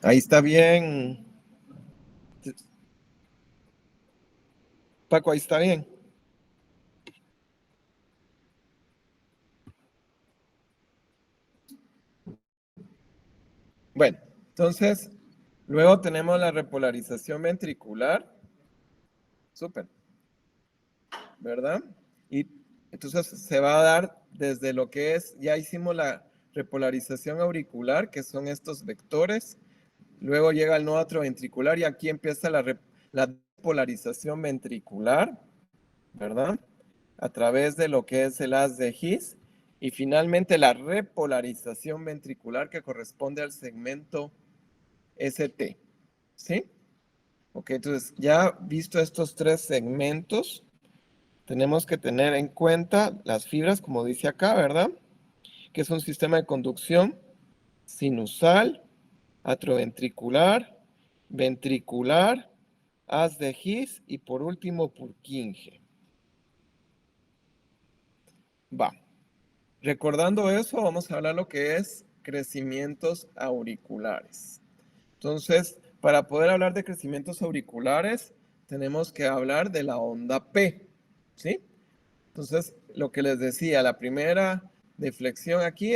Ahí está bien. Paco, ahí está bien. Bueno, entonces, luego tenemos la repolarización ventricular. Súper, ¿verdad? Y entonces se va a dar desde lo que es, ya hicimos la repolarización auricular, que son estos vectores. Luego llega el nodo atrioventricular y aquí empieza la polarización ventricular, ¿verdad? A través de lo que es el haz de His. Y finalmente la repolarización ventricular que corresponde al segmento ST. ¿Sí? Ok, entonces ya visto estos tres segmentos, tenemos que tener en cuenta las fibras, como dice acá, ¿verdad? Que es un sistema de conducción sinusal, atrioventricular, ventricular, haz de His y por último Purkinje. Va. Recordando eso, vamos a hablar lo que es crecimientos auriculares. Entonces, para poder hablar de crecimientos auriculares, tenemos que hablar de la onda P, ¿sí? Entonces, lo que les decía, la primera deflexión aquí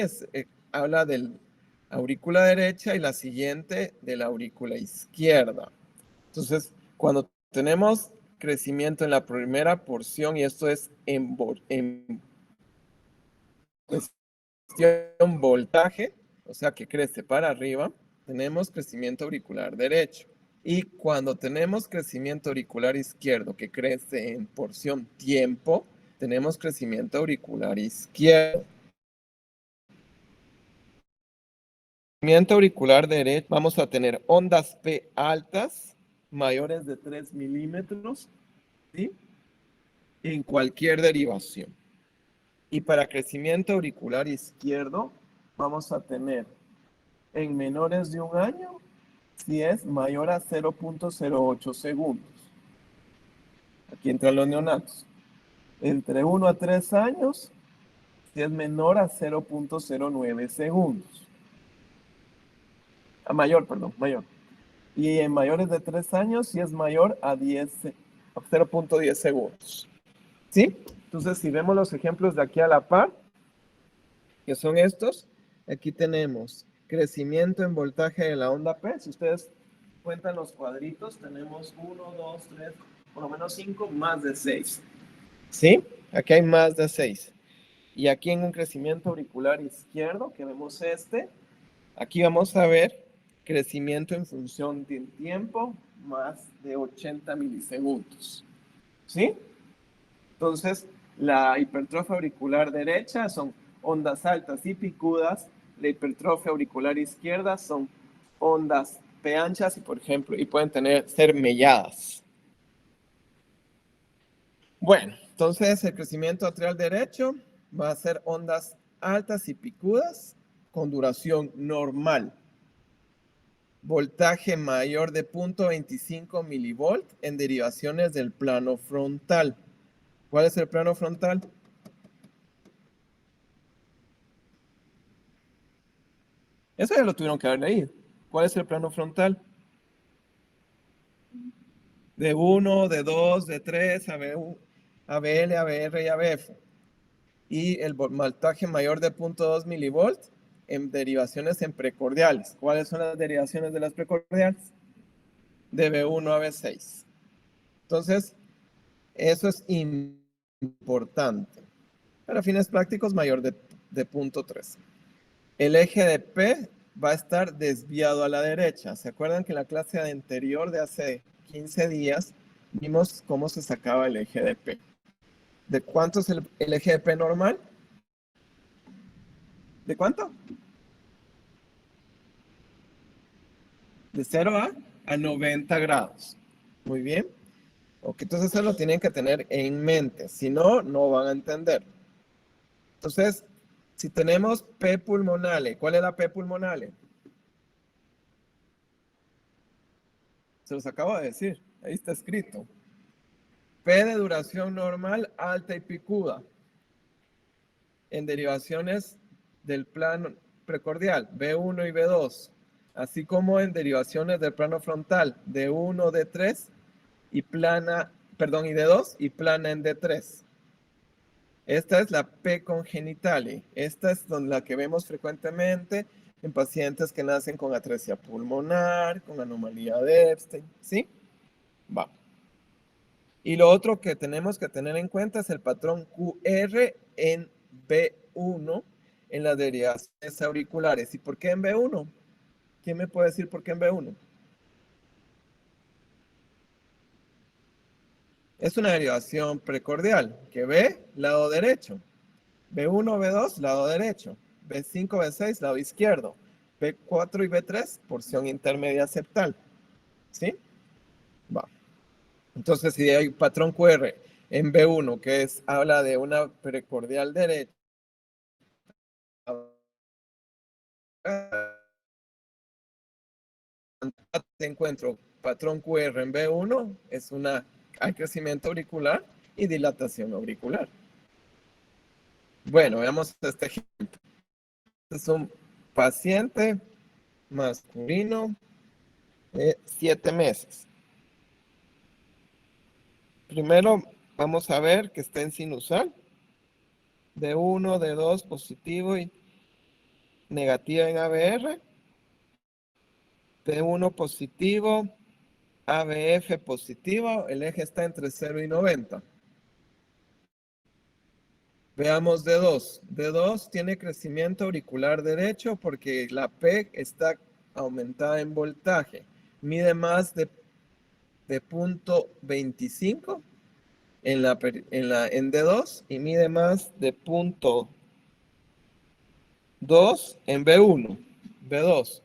habla del aurícula derecha y la siguiente de la aurícula izquierda. Entonces, cuando tenemos crecimiento en la primera porción, y esto es en cuestión voltaje, o sea que crece para arriba, tenemos crecimiento auricular derecho. Y cuando tenemos crecimiento auricular izquierdo que crece en porción tiempo, tenemos crecimiento auricular izquierdo. Crecimiento auricular derecho, vamos a tener ondas P altas, mayores de 3 milímetros, ¿sí? En cualquier derivación. Y para crecimiento auricular izquierdo, vamos a tener en menores de un año, si es mayor a 0.08 segundos. Aquí entran los neonatos. Entre 1 a 3 años, si es menor a 0.09 segundos. A mayor, perdón, mayor. Y en mayores de 3 años, si es mayor a 0.10 segundos. ¿Sí? Entonces, si vemos los ejemplos de aquí a la par, que son estos, aquí tenemos crecimiento en voltaje de la onda P. Si ustedes cuentan los cuadritos, tenemos 1, 2, 3, por lo menos 5, más de 6. ¿Sí? Aquí hay más de 6. Y aquí en un crecimiento auricular izquierdo, que vemos aquí vamos a ver crecimiento en función del tiempo más de 80 milisegundos. ¿Sí? Entonces, la hipertrofia auricular derecha son ondas altas y picudas, la hipertrofia auricular izquierda son ondas P anchas y, por ejemplo, y pueden ser melladas. Bueno, entonces el crecimiento atrial derecho va a ser ondas altas y picudas con duración normal. Voltaje mayor de 0.25 milivolt en derivaciones del plano frontal. ¿Cuál es el plano frontal? Eso ya lo tuvieron que haber leído. ¿Cuál es el plano frontal? De 1, de 2, de 3, ABL, ABR y ABF. Y el voltaje mayor de 0.2 milivolt en derivaciones en precordiales. ¿Cuáles son las derivaciones de las precordiales? De B1 a B6. Entonces, eso es importante. Para fines prácticos, mayor de 0.3. El eje de P va a estar desviado a la derecha. ¿Se acuerdan que en la clase anterior de hace 15 días vimos cómo se sacaba el eje de P? ¿De cuánto es el eje de P normal? ¿De cuánto? De 0 a 90 grados. Muy bien. Ok, entonces eso lo tienen que tener en mente. Si no, no van a entender. Entonces, si tenemos P pulmonale, ¿cuál es la P pulmonale? Se los acabo de decir. Ahí está escrito. P de duración normal, alta y picuda. En derivaciones del plano precordial, B1 y B2. así como en derivaciones del plano frontal de 1, D3 y plana, perdón, y D2 y plana en D3. Esta es la P congenitale. Esta es la que vemos frecuentemente en pacientes que nacen con atresia pulmonar, con anomalía de Epstein, ¿sí? Va. Y lo otro que tenemos que tener en cuenta es el patrón QR en B1 en las derivaciones auriculares. ¿Y por qué en B1? ¿Quién me puede decir por qué en B1? Es una derivación precordial que ve lado derecho. B1, B2, lado derecho. B5, B6, lado izquierdo. B4 y B3, porción intermedia septal. ¿Sí? Va. Entonces, si hay patrón QR en B1, que habla de una precordial derecha, encuentro patrón QR en B1, hay crecimiento auricular y dilatación auricular. Bueno, veamos este ejemplo. Este es un paciente masculino de 7 meses. Primero vamos a ver que está en sinusal. D1, D2 positivo y negativa en ABR. T1 positivo, ABF positivo. El eje está entre 0 y 90. Veamos D2. D2 tiene crecimiento auricular derecho porque la P está aumentada en voltaje. Mide más de punto 25 en D2 y mide más de punto 2 en B1, B2.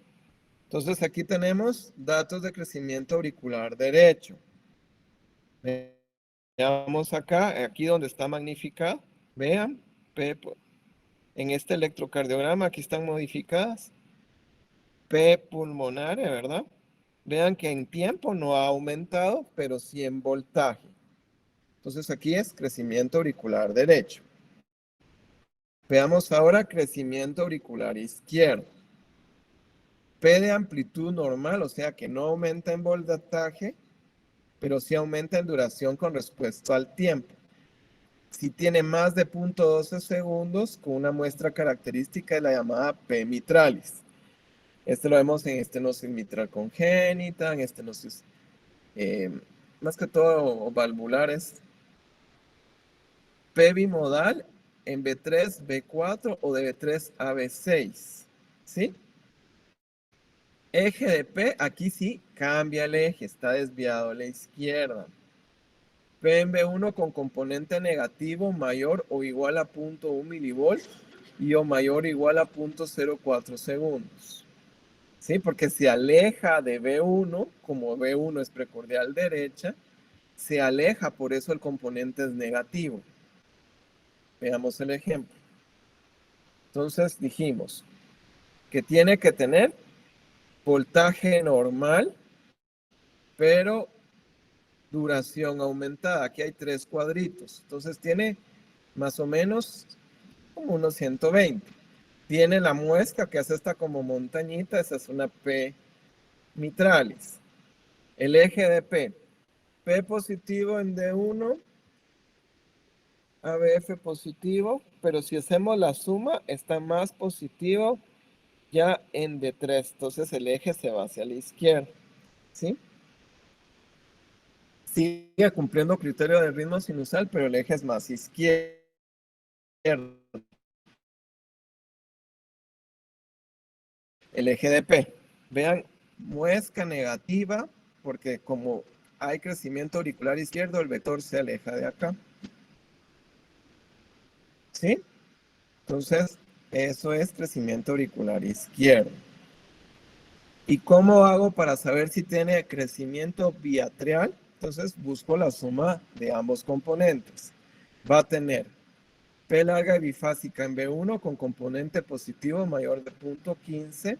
Entonces aquí tenemos datos de crecimiento auricular derecho. Veamos acá, aquí donde está magnificado. Vean, P, en este electrocardiograma aquí están modificadas. P pulmonaria, ¿verdad? Vean que en tiempo no ha aumentado, pero sí en voltaje. Entonces aquí es crecimiento auricular derecho. Veamos ahora crecimiento auricular izquierdo. P de amplitud normal, o sea que no aumenta en voltaje, pero sí aumenta en duración con respecto al tiempo. Si tiene más de 0.12 segundos con una muestra característica de la llamada P mitralis. Este lo vemos en estenosis mitral congénita, en estenosis más que todo valvulares. P bimodal en B3, B4 o de B3 a B6. ¿Sí? Eje de P, aquí sí cambia el eje, está desviado a la izquierda. P en B1 con componente negativo mayor o igual a 0.1 milivolt y o mayor o igual a 0.04 segundos. ¿Sí? Porque se aleja de B1, como B1 es precordial derecha, se aleja, por eso el componente es negativo. Veamos el ejemplo. Entonces dijimos que tiene que tener voltaje normal, pero duración aumentada. Aquí hay 3 cuadritos. Entonces tiene más o menos como unos 120. Tiene la muesca que hace esta como montañita. Esa es una P mitralis. El eje de P. P positivo en D1. ABF positivo. Pero si hacemos la suma, está más positivo ya en D3. Entonces el eje se va hacia la izquierda. ¿Sí? Sigue cumpliendo criterio de ritmo sinusal, pero el eje es más izquierdo. El eje de P. Vean, muesca negativa, porque como hay crecimiento auricular izquierdo, el vector se aleja de acá. ¿Sí? Entonces, eso es crecimiento auricular izquierdo. ¿Y cómo hago para saber si tiene crecimiento biatrial? Entonces, busco la suma de ambos componentes. Va a tener P larga y bifásica en B1 con componente positivo mayor de 0.15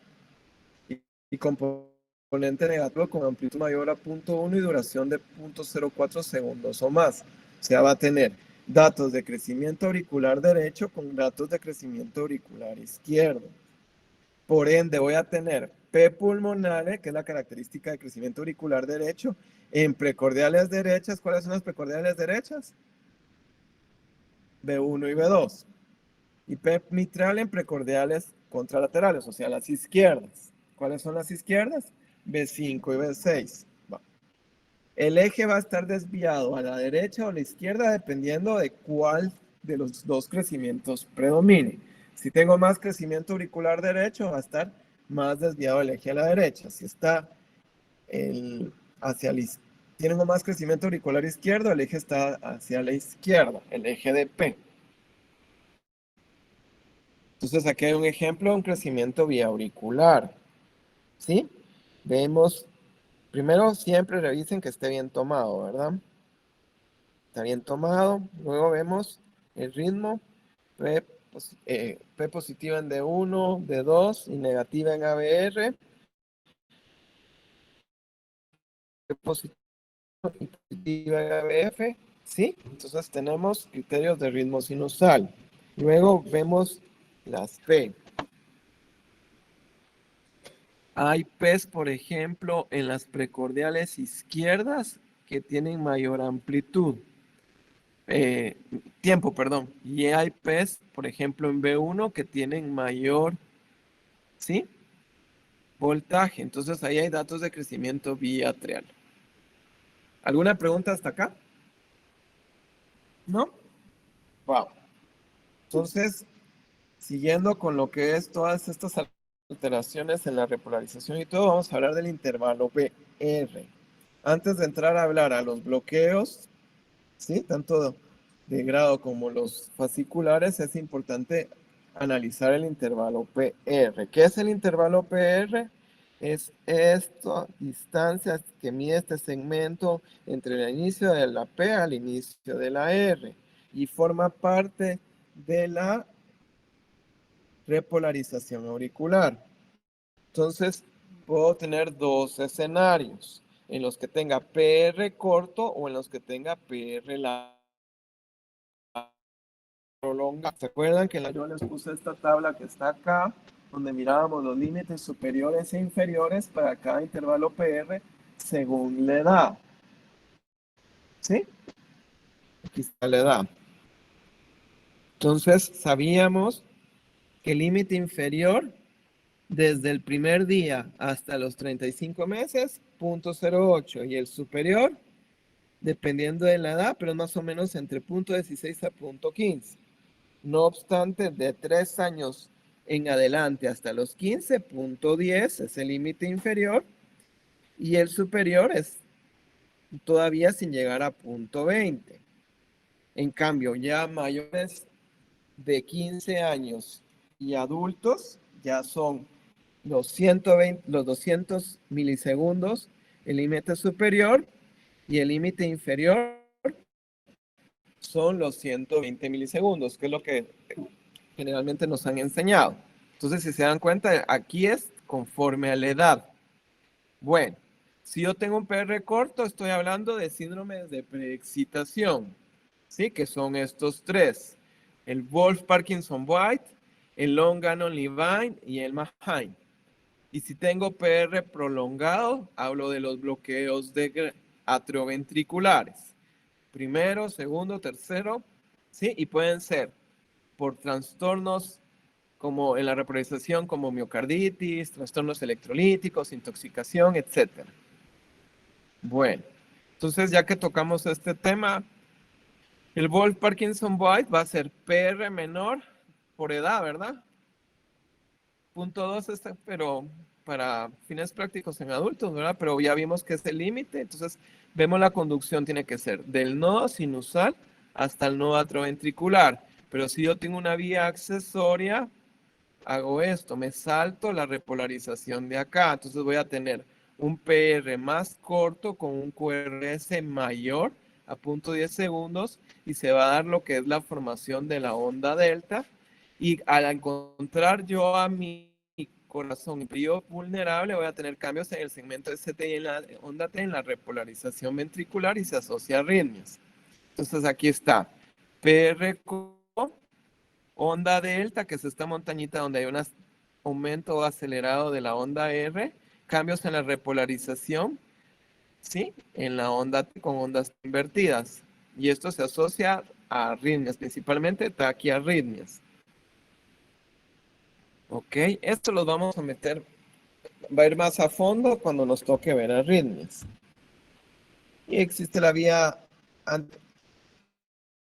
y componente negativo con amplitud mayor a 0.1 y duración de 0.04 segundos o más. O sea, va a tener datos de crecimiento auricular derecho con datos de crecimiento auricular izquierdo. Por ende, voy a tener P pulmonale, que es la característica de crecimiento auricular derecho, en precordiales derechas. ¿Cuáles son las precordiales derechas? B1 y B2. Y P mitral en precordiales contralaterales, o sea, las izquierdas. ¿Cuáles son las izquierdas? B5 y B6. Va. El eje va a estar desviado a la derecha o a la izquierda dependiendo de cuál de los dos crecimientos predomine. Si tengo más crecimiento auricular derecho, va a estar más desviado el eje a la derecha. Si está hacia la izquierda, tengo más crecimiento auricular izquierdo, el eje está hacia la izquierda, el eje de P. Entonces aquí hay un ejemplo de un crecimiento biauricular. ¿Sí? Vemos, primero siempre revisen que esté bien tomado, ¿verdad? Está bien tomado. Luego vemos el ritmo. P positiva en D1, D2 y negativa en ABR. P positiva y positiva en ABF. ¿Sí? Entonces tenemos criterios de ritmo sinusal. Luego vemos las P. Hay P's, por ejemplo, en las precordiales izquierdas que tienen mayor amplitud. Tiempo, perdón. Y hay P's, por ejemplo, en B1 que tienen mayor, ¿sí? Voltaje. Entonces ahí hay datos de crecimiento biatrial. ¿Alguna pregunta hasta acá? ¿No? Wow. Entonces, siguiendo con lo que es todas estas alteraciones en la repolarización y todo, vamos a hablar del intervalo BR. Antes de entrar a hablar a los bloqueos, ¿sí? Tanto de grado como los fasciculares, es importante analizar el intervalo PR. ¿Qué es el intervalo PR? Es esta distancia que mide este segmento entre el inicio de la P al inicio de la R y forma parte de la repolarización auricular. Entonces, puedo tener dos escenarios, en los que tenga PR corto o en los que tenga PR prolongado. ¿Se acuerdan que yo les puse esta tabla que está acá, donde mirábamos los límites superiores e inferiores para cada intervalo PR según la edad? ¿Sí? Aquí está la edad. Entonces, sabíamos que el límite inferior desde el primer día hasta los 35 meses, 0.08, y el superior, dependiendo de la edad, pero es más o menos entre 0.16 a 0.15. No obstante, de 3 años en adelante hasta los 15, 0.10 es el límite inferior, y el superior es todavía sin llegar a 0.20. En cambio, ya mayores de 15 años y adultos ya son los 120, los 200 milisegundos, el límite superior, y el límite inferior son los 120 milisegundos, que es lo que generalmente nos han enseñado. Entonces, si se dan cuenta, aquí es conforme a la edad. Bueno, si yo tengo un PR corto, estoy hablando de síndromes de preexcitación, ¿sí? Que son estos tres: el Wolff-Parkinson-White, el Long-Gannon-Levine y el Mahine. Y si tengo PR prolongado, hablo de los bloqueos atrioventriculares. Primero, segundo, tercero, ¿sí? Y pueden ser por trastornos como en la repolarización, como miocarditis, trastornos electrolíticos, intoxicación, etc. Bueno, entonces ya que tocamos este tema, el Wolff-Parkinson-White va a ser PR menor por edad, ¿verdad? 0.2 está, pero para fines prácticos en adultos, ¿verdad? Pero ya vimos que es el límite, entonces vemos la conducción tiene que ser del nodo sinusal hasta el nodo atrioventricular. Pero si yo tengo una vía accesoria, hago esto, me salto la repolarización de acá, entonces voy a tener un PR más corto con un QRS mayor a 0.10 segundos y se va a dar lo que es la formación de la onda delta. Y al encontrar yo a mi corazón frío vulnerable, voy a tener cambios en el segmento ST y en la onda T en la repolarización ventricular y se asocia a arritmias. Entonces aquí está, PR onda delta, que es esta montañita donde hay unas aumento acelerado de la onda R, cambios en la repolarización, ¿sí? En la onda T con ondas invertidas. Y esto se asocia a arritmias, principalmente taquiarritmias. Ok, esto lo vamos a meter, va a ir más a fondo cuando nos toque ver arritmias. Y existe la vía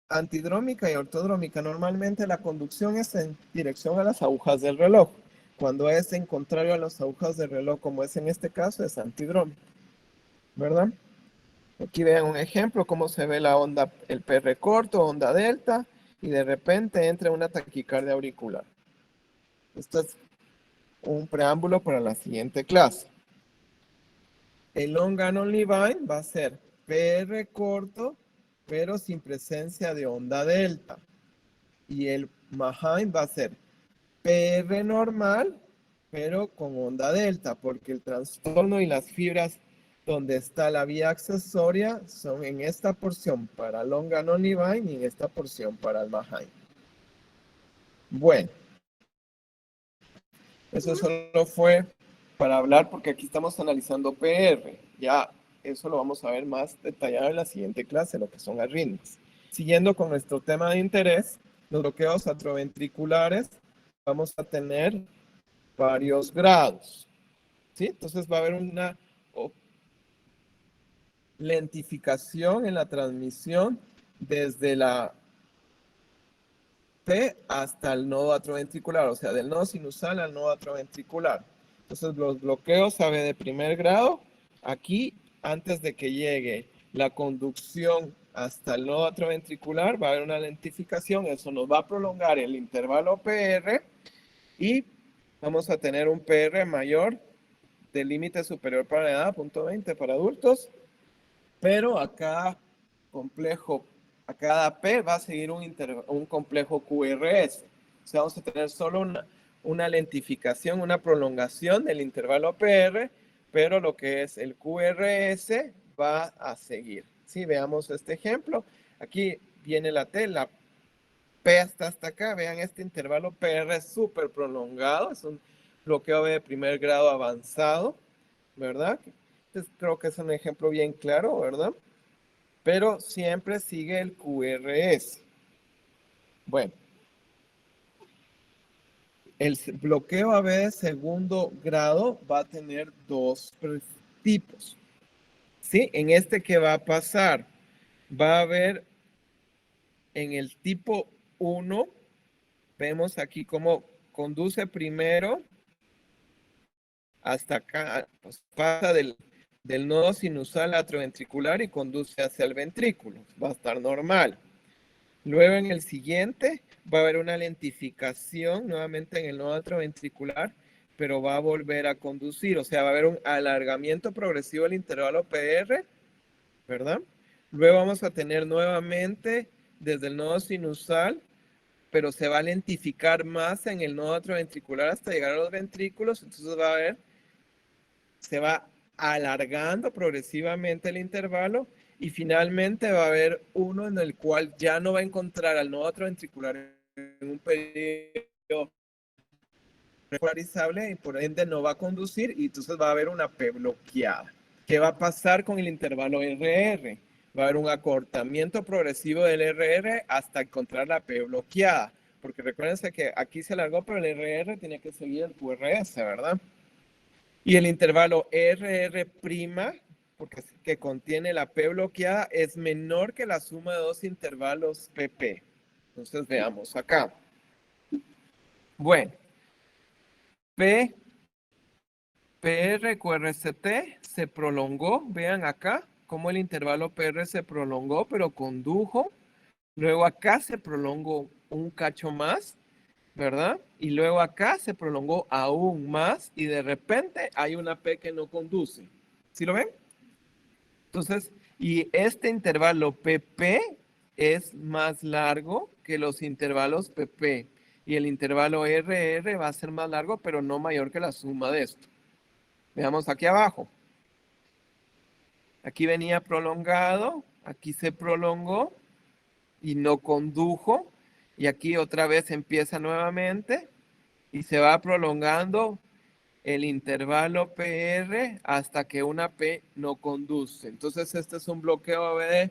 antidrómica y ortodrómica. Normalmente la conducción es en dirección a las agujas del reloj. Cuando es en contrario a las agujas del reloj, como es en este caso, es antidrómico, ¿verdad? Aquí vean un ejemplo, cómo se ve la onda, el PR corto, onda delta, y de repente entra una taquicardia auricular. Esto es un preámbulo para la siguiente clase. El long Gannon Levine va a ser PR corto, pero sin presencia de onda delta. Y el Mahain va a ser PR normal, pero con onda delta, porque el trastorno y las fibras donde está la vía accesoria son en esta porción para long Gannon Levine y en esta porción para el Mahain. Bueno, eso solo fue para hablar porque aquí estamos analizando PR. Ya eso lo vamos a ver más detallado en la siguiente clase, lo que son arritmias. Siguiendo con nuestro tema de interés, los bloqueos atrioventriculares, vamos a tener varios grados. ¿Sí? Entonces va a haber una lentificación en la transmisión desde la P hasta el nodo atrioventricular, o sea, del nodo sinusal al nodo atrioventricular. Entonces, los bloqueos AB de primer grado, aquí, antes de que llegue la conducción hasta el nodo atrioventricular, va a haber una lentificación, eso nos va a prolongar el intervalo PR y vamos a tener un PR mayor del límite superior para la edad, 0.20 para adultos, pero a cada complejo, a cada P va a seguir un complejo QRS. O sea, vamos a tener solo una lentificación, una prolongación del intervalo PR, pero lo que es el QRS va a seguir. Si veamos este ejemplo, aquí viene la T, la P hasta acá, vean este intervalo PR es súper prolongado, es un bloqueo de primer grado avanzado, ¿verdad? Entonces creo que es un ejemplo bien claro, ¿verdad? Pero siempre sigue el QRS. Bueno, el bloqueo AB de segundo grado va a tener dos tipos. ¿Sí? En este, ¿qué va a pasar? Va a haber en el tipo 1, vemos aquí cómo conduce primero hasta acá, pues pasa del nodo sinusal atrioventricular y conduce hacia el ventrículo. Va a estar normal. Luego en el siguiente va a haber una lentificación nuevamente en el nodo atrioventricular, pero va a volver a conducir, o sea, va a haber un alargamiento progresivo del intervalo PR, ¿verdad? Luego vamos a tener nuevamente desde el nodo sinusal, pero se va a lentificar más en el nodo atrioventricular hasta llegar a los ventrículos, entonces va a haber, se va alargando progresivamente el intervalo y finalmente va a haber uno en el cual ya no va a encontrar al nodo atrioventricular en un periodo regularizable y por ende no va a conducir y entonces va a haber una P bloqueada. ¿Qué va a pasar con el intervalo RR? Va a haber un acortamiento progresivo del RR hasta encontrar la P bloqueada. Porque recuérdense que aquí se alargó, pero el RR tiene que seguir el QRS, ¿verdad? Y el intervalo RR', porque que contiene la P bloqueada, es menor que la suma de dos intervalos PP. Entonces veamos acá. Bueno, P, PR, QRST se prolongó. Vean acá cómo el intervalo PR se prolongó, pero condujo. Luego acá se prolongó un cacho más, ¿verdad? Y luego acá se prolongó aún más y de repente hay una P que no conduce. ¿Sí lo ven? Entonces, y este intervalo PP es más largo que los intervalos PP. Y el intervalo RR va a ser más largo, pero no mayor que la suma de esto. Veamos aquí abajo. Aquí venía prolongado, aquí se prolongó y no condujo. Y aquí otra vez empieza nuevamente y se va prolongando el intervalo PR hasta que una P no conduce. Entonces, este es un bloqueo ABD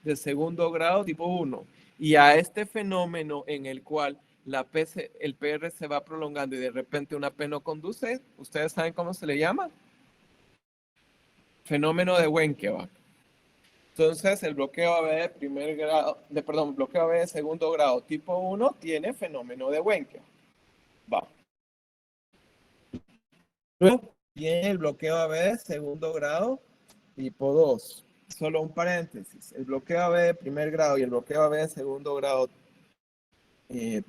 de segundo grado tipo 1. Y a este fenómeno en el cual el PR se va prolongando y de repente una P no conduce, ¿ustedes saben cómo se le llama? Fenómeno de Wenckebach. Entonces, el bloqueo AB de primer grado, bloqueo AB de segundo grado tipo 1 tiene fenómeno de Wenckebach. Va. Luego viene el bloqueo AB de segundo grado tipo 2. Solo un paréntesis. El bloqueo AB de primer grado y el bloqueo AB de segundo grado eh,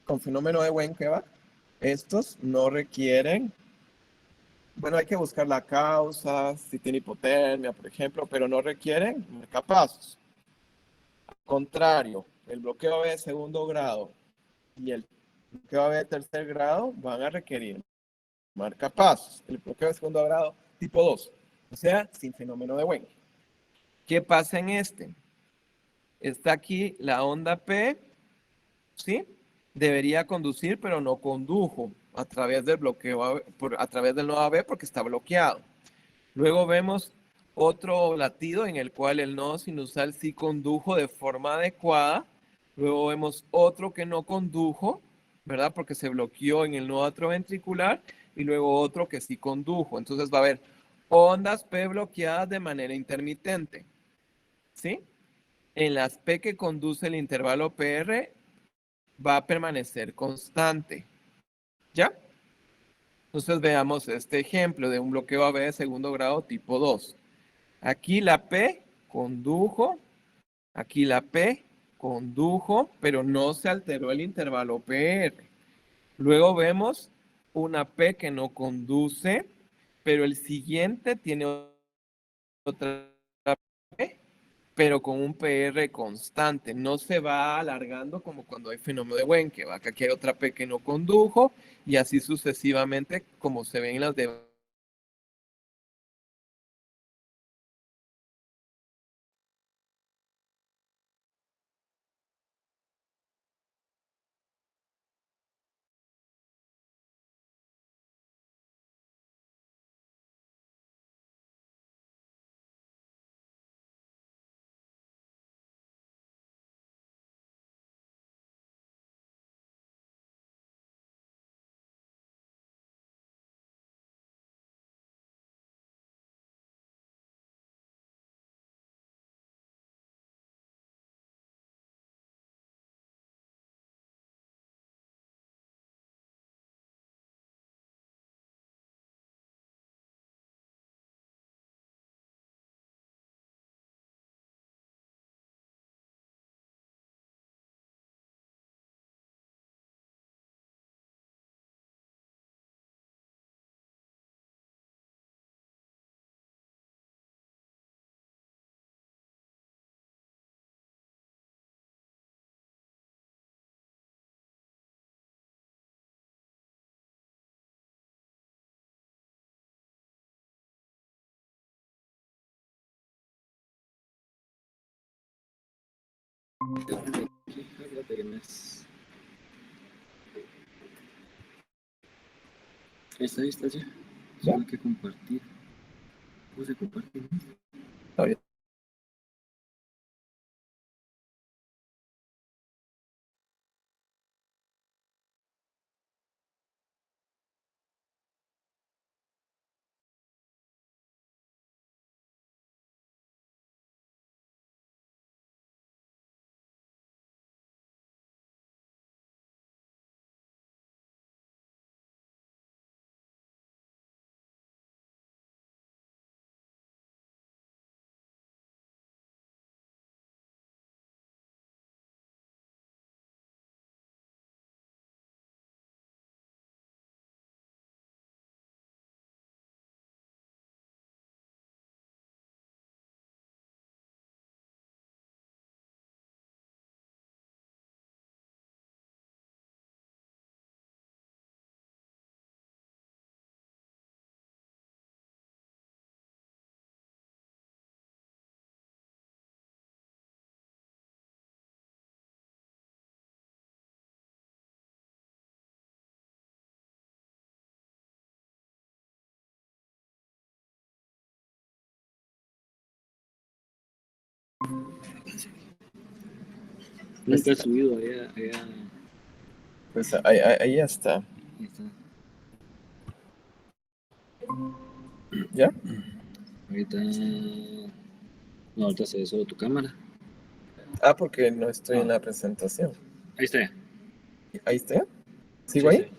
con fenómeno de Wenckebach, estos no requieren, bueno, hay que buscar la causa, si tiene hipotermia, por ejemplo, pero no requieren marcapasos. Al contrario, el bloqueo AB de segundo grado y el bloqueo AB de tercer grado van a requerir marcapasos. El bloqueo de segundo grado tipo 2, o sea, sin fenómeno de Wenck. ¿Qué pasa en este? Está aquí la onda P, ¿sí? Debería conducir, pero no condujo a través del bloqueo, a través del nodo AB porque está bloqueado. Luego vemos otro latido en el cual el nodo sinusal sí condujo de forma adecuada. Luego vemos otro que no condujo, ¿verdad? Porque se bloqueó en el nodo atrioventricular. Y luego otro que sí condujo. Entonces va a haber ondas P bloqueadas de manera intermitente, ¿sí? En las P que conduce el intervalo PR va a permanecer constante. ¿Ya? Entonces veamos este ejemplo de un bloqueo AB de segundo grado tipo 2. Aquí la P condujo, aquí la P condujo, pero no se alteró el intervalo PR. Luego vemos una P que no conduce, pero el siguiente tiene otra P, pero con un PR constante. No se va alargando como cuando hay fenómeno de Wenckebach. Aquí hay otra P que no condujo y así sucesivamente como se ven en las de Esta distancia solo hay que compartir. ¿Cómo se comparte? Nunca he subido allá. Pues ahí está. Ahí está. ¿Ya? Ahorita. No, ahorita se ve solo tu cámara. Ah, porque no estoy en la presentación. Ahí está. ¿Ahí está? ¿Sigo Sí, ahí?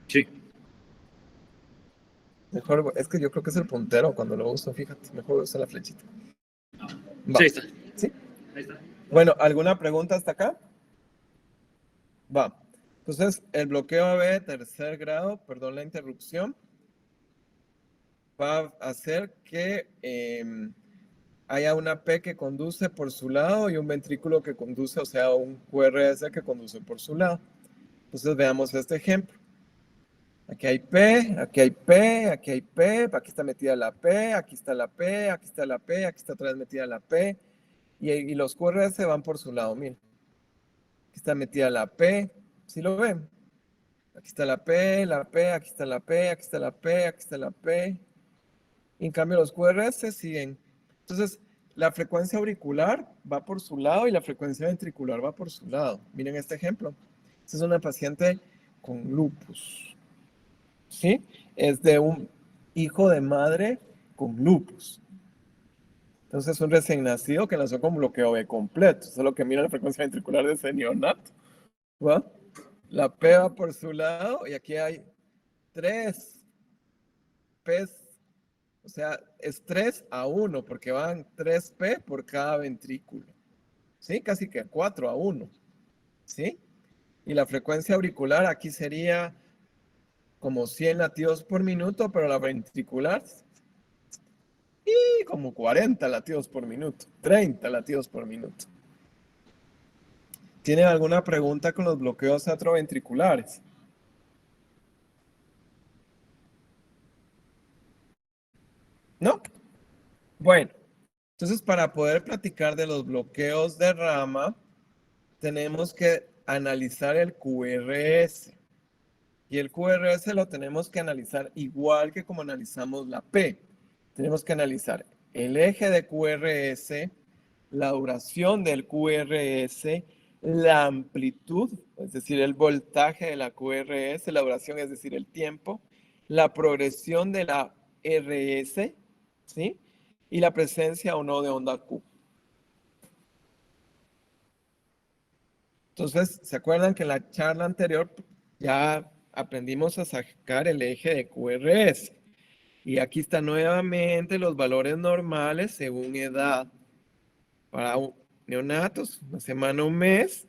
sí. Mejor, es que yo creo que es el puntero cuando lo uso, fíjate. Mejor uso la flechita. Sí, Va. ahí está. ¿Sí? Ahí está. Bueno, ¿alguna pregunta hasta acá? Va. Entonces, el bloqueo AB de tercer grado, perdón la interrupción, va a hacer que haya una P que conduce por su lado y un ventrículo que conduce, o sea, un QRS que conduce por su lado. Entonces, veamos este ejemplo. Aquí hay P, aquí hay P, aquí hay P, aquí está metida la P, aquí está la P, aquí está la P, aquí está otra vez metida la P, y los QRS van por su lado, miren. Aquí está metida la P, ¿sí lo ven? Aquí está la P, aquí está la P, aquí está la P, aquí está la P. Y en cambio los QRS siguen. Entonces, la frecuencia auricular va por su lado y la frecuencia ventricular va por su lado. Miren este ejemplo. Esta es una paciente con lupus. ¿Sí? Es de un hijo de madre con lupus. Entonces, un recién nacido que nació con bloqueo B completo. Eso es lo que mira la frecuencia ventricular de ese neonato. ¿Va? La P va por su lado y aquí hay 3 P's, o sea, es 3-1 porque van 3 P por cada ventrículo. ¿Sí? Casi que 4-1. ¿Sí? Y la frecuencia auricular aquí sería como 100 latidos por minuto, pero la ventricular y como 40 latidos por minuto, 30 latidos por minuto. ¿Tienen alguna pregunta con los bloqueos atrioventriculares? ¿No? Bueno, entonces para poder platicar de los bloqueos de rama, tenemos que analizar el QRS. Y el QRS lo tenemos que analizar igual que como analizamos la P. Tenemos que analizar el eje de QRS, la duración del QRS, la amplitud, es decir, el voltaje de la QRS, la duración, es decir, el tiempo, la progresión de la RS, ¿sí? Y la presencia o no de onda Q. Entonces, ¿se acuerdan que en la charla anterior ya aprendimos a sacar el eje de QRS? Y aquí están nuevamente los valores normales según edad. Para neonatos, una semana, un mes,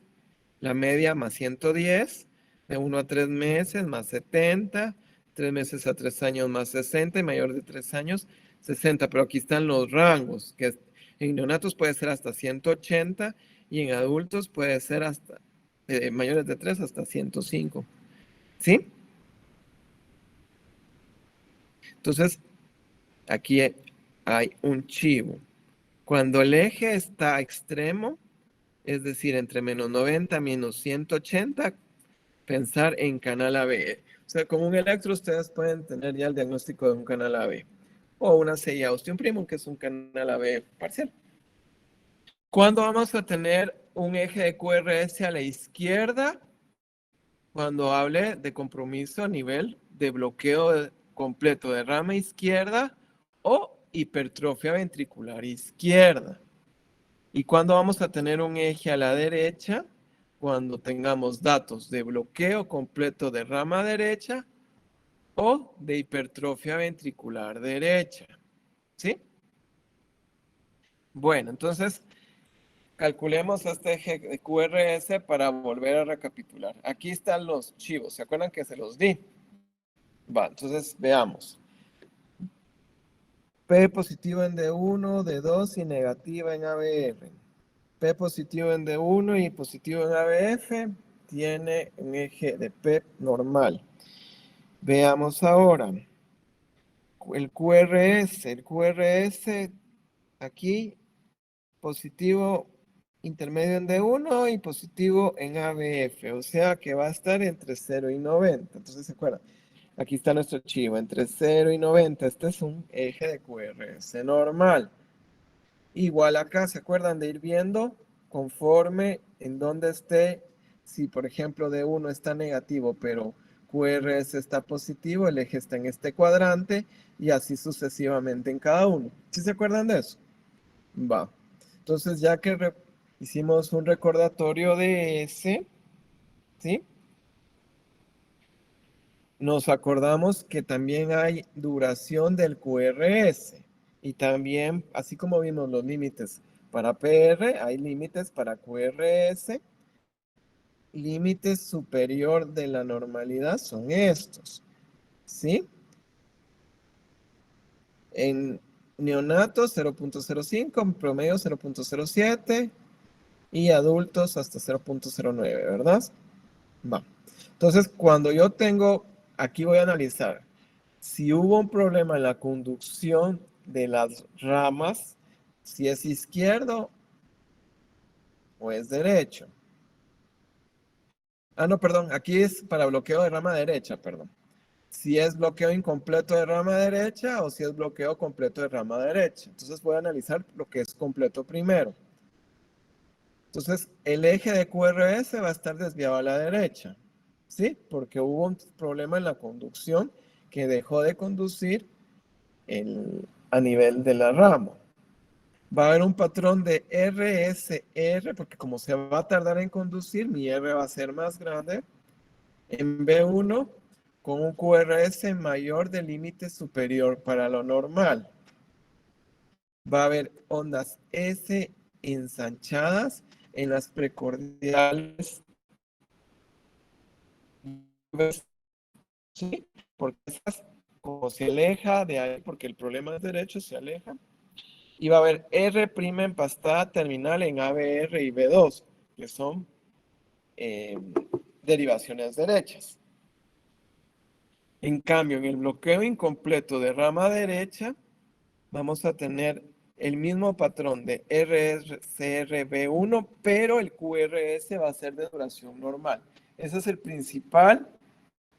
la media más 110, de 1 a 3 meses más 70, 3 meses a 3 años más 60, y mayor de 3 años 60. Pero aquí están los rangos, que en neonatos puede ser hasta 180 y en adultos puede ser hasta mayores de 3 hasta 105. ¿Sí? Entonces, aquí hay un chivo. Cuando el eje está extremo, es decir, entre menos 90 menos 180, pensar en canal AB. O sea, con un electro ustedes pueden tener ya el diagnóstico de un canal AB. O una CIA osteoprimo, que es un canal AB parcial. ¿Cuándo vamos a tener un eje de QRS a la izquierda? Cuando hable de compromiso a nivel de bloqueo completo de rama izquierda o hipertrofia ventricular izquierda. ¿Y cuándo vamos a tener un eje a la derecha? Cuando tengamos datos de bloqueo completo de rama derecha o de hipertrofia ventricular derecha. ¿Sí? Bueno, entonces calculemos este eje de QRS para volver a recapitular. Aquí están los chivos, ¿se acuerdan que se los di? Va, entonces veamos. P positivo en D1, D2 y negativa en ABR. P positivo en D1 y positivo en ABF tiene un eje de P normal. Veamos ahora el QRS. El QRS aquí positivo intermedio en D1 y positivo en ABF. O sea que va a estar entre 0 y 90. Entonces se acuerdan. Aquí está nuestro chivo entre 0 y 90. Este es un eje de QRS normal. Igual acá, ¿se acuerdan de ir viendo conforme en donde esté? Si, por ejemplo, D1 está negativo, pero QRS está positivo, el eje está en este cuadrante y así sucesivamente en cada uno. ¿Sí se acuerdan de eso? Va. Entonces, ya que hicimos un recordatorio de ese, ¿sí? Nos acordamos que también hay duración del QRS y también, así como vimos los límites para PR, hay límites para QRS. Límite superior de la normalidad son estos, ¿sí? En neonatos 0.05, en promedio 0.07 y adultos hasta 0.09, ¿verdad? Va. Entonces, cuando yo tengo, aquí voy a analizar si hubo un problema en la conducción de las ramas, si es izquierdo o es derecho. Ah, no, perdón, aquí es para bloqueo de rama derecha, perdón. Si es bloqueo incompleto de rama derecha o si es bloqueo completo de rama derecha. Entonces voy a analizar lo que es completo primero. Entonces, el eje de QRS va a estar desviado a la derecha, ¿sí? Porque hubo un problema en la conducción que dejó de conducir a nivel de la rama. Va a haber un patrón de RSR, porque como se va a tardar en conducir, mi R va a ser más grande. En B1, con un QRS mayor del límite superior para lo normal. Va a haber ondas S ensanchadas en las precordiales, ¿sí? Porque esas, como se aleja de ahí, porque el problema es derecho, se aleja. Y va a haber R' empastada terminal en ABR y B2, que son derivaciones derechas. En cambio, en el bloqueo incompleto de rama derecha, vamos a tener el mismo patrón de RSRB1, pero el QRS va a ser de duración normal. Esa es el principal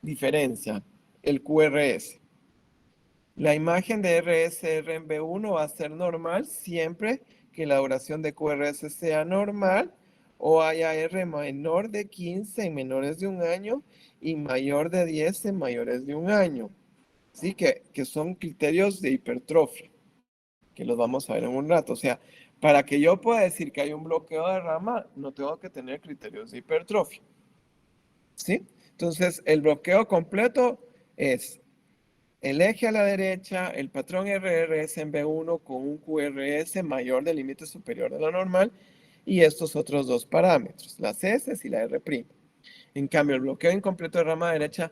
diferencia, el QRS. La imagen de RSR en B1 va a ser normal siempre que la duración de QRS sea normal o haya R menor de 15 en menores de un año y mayor de 10 en mayores de un año. ¿Sí? Que son criterios de hipertrofia, que los vamos a ver en un rato. O sea, para que yo pueda decir que hay un bloqueo de rama, no tengo que tener criterios de hipertrofia. ¿Sí? Entonces, el bloqueo completo es el eje a la derecha, el patrón RRS en B1 con un QRS mayor del límite superior de lo normal y estos otros dos parámetros, las S y la R'. En cambio, el bloqueo incompleto de rama derecha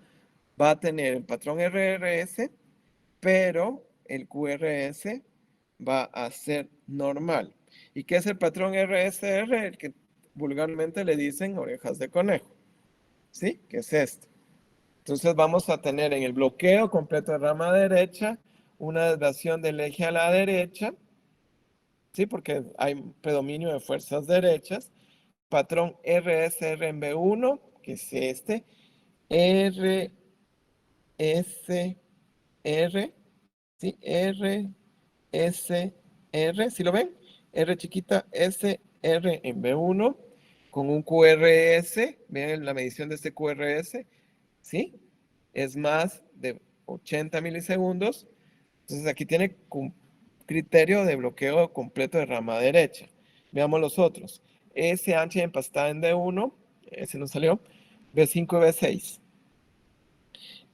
va a tener el patrón RRS, pero el QRS va a ser normal. ¿Y qué es el patrón RSR? El que vulgarmente le dicen orejas de conejo. ¿Sí? Que es este. Entonces vamos a tener en el bloqueo completo de rama derecha una desviación del eje a la derecha, ¿sí? Porque hay predominio de fuerzas derechas. Patrón RSR en B1, que es este. RSR, ¿sí? RSR, ¿sí lo ven? R chiquita, SR en B1 con un QRS. Vean la medición de este QRS, ¿sí? Es más de 80 milisegundos. Entonces aquí tiene criterio de bloqueo completo de rama derecha. Veamos los otros. S ancha y empastada en D1, ese no salió. B5 y B6.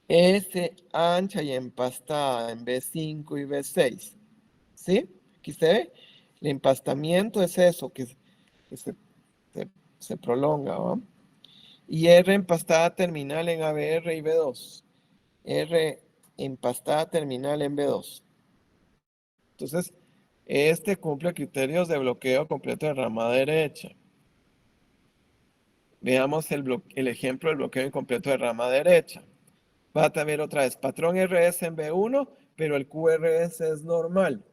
S ancha y empastada en B5 y B6. ¿Sí? Aquí se ve. El empastamiento es eso, que se prolonga, ¿va? Y R empastada terminal en ABR y B2. R empastada terminal en B2. Entonces, este cumple criterios de bloqueo completo de rama derecha. Veamos el ejemplo del bloqueo incompleto de rama derecha. Va a ver otra vez patrón RS en B1, pero el QRS es normal.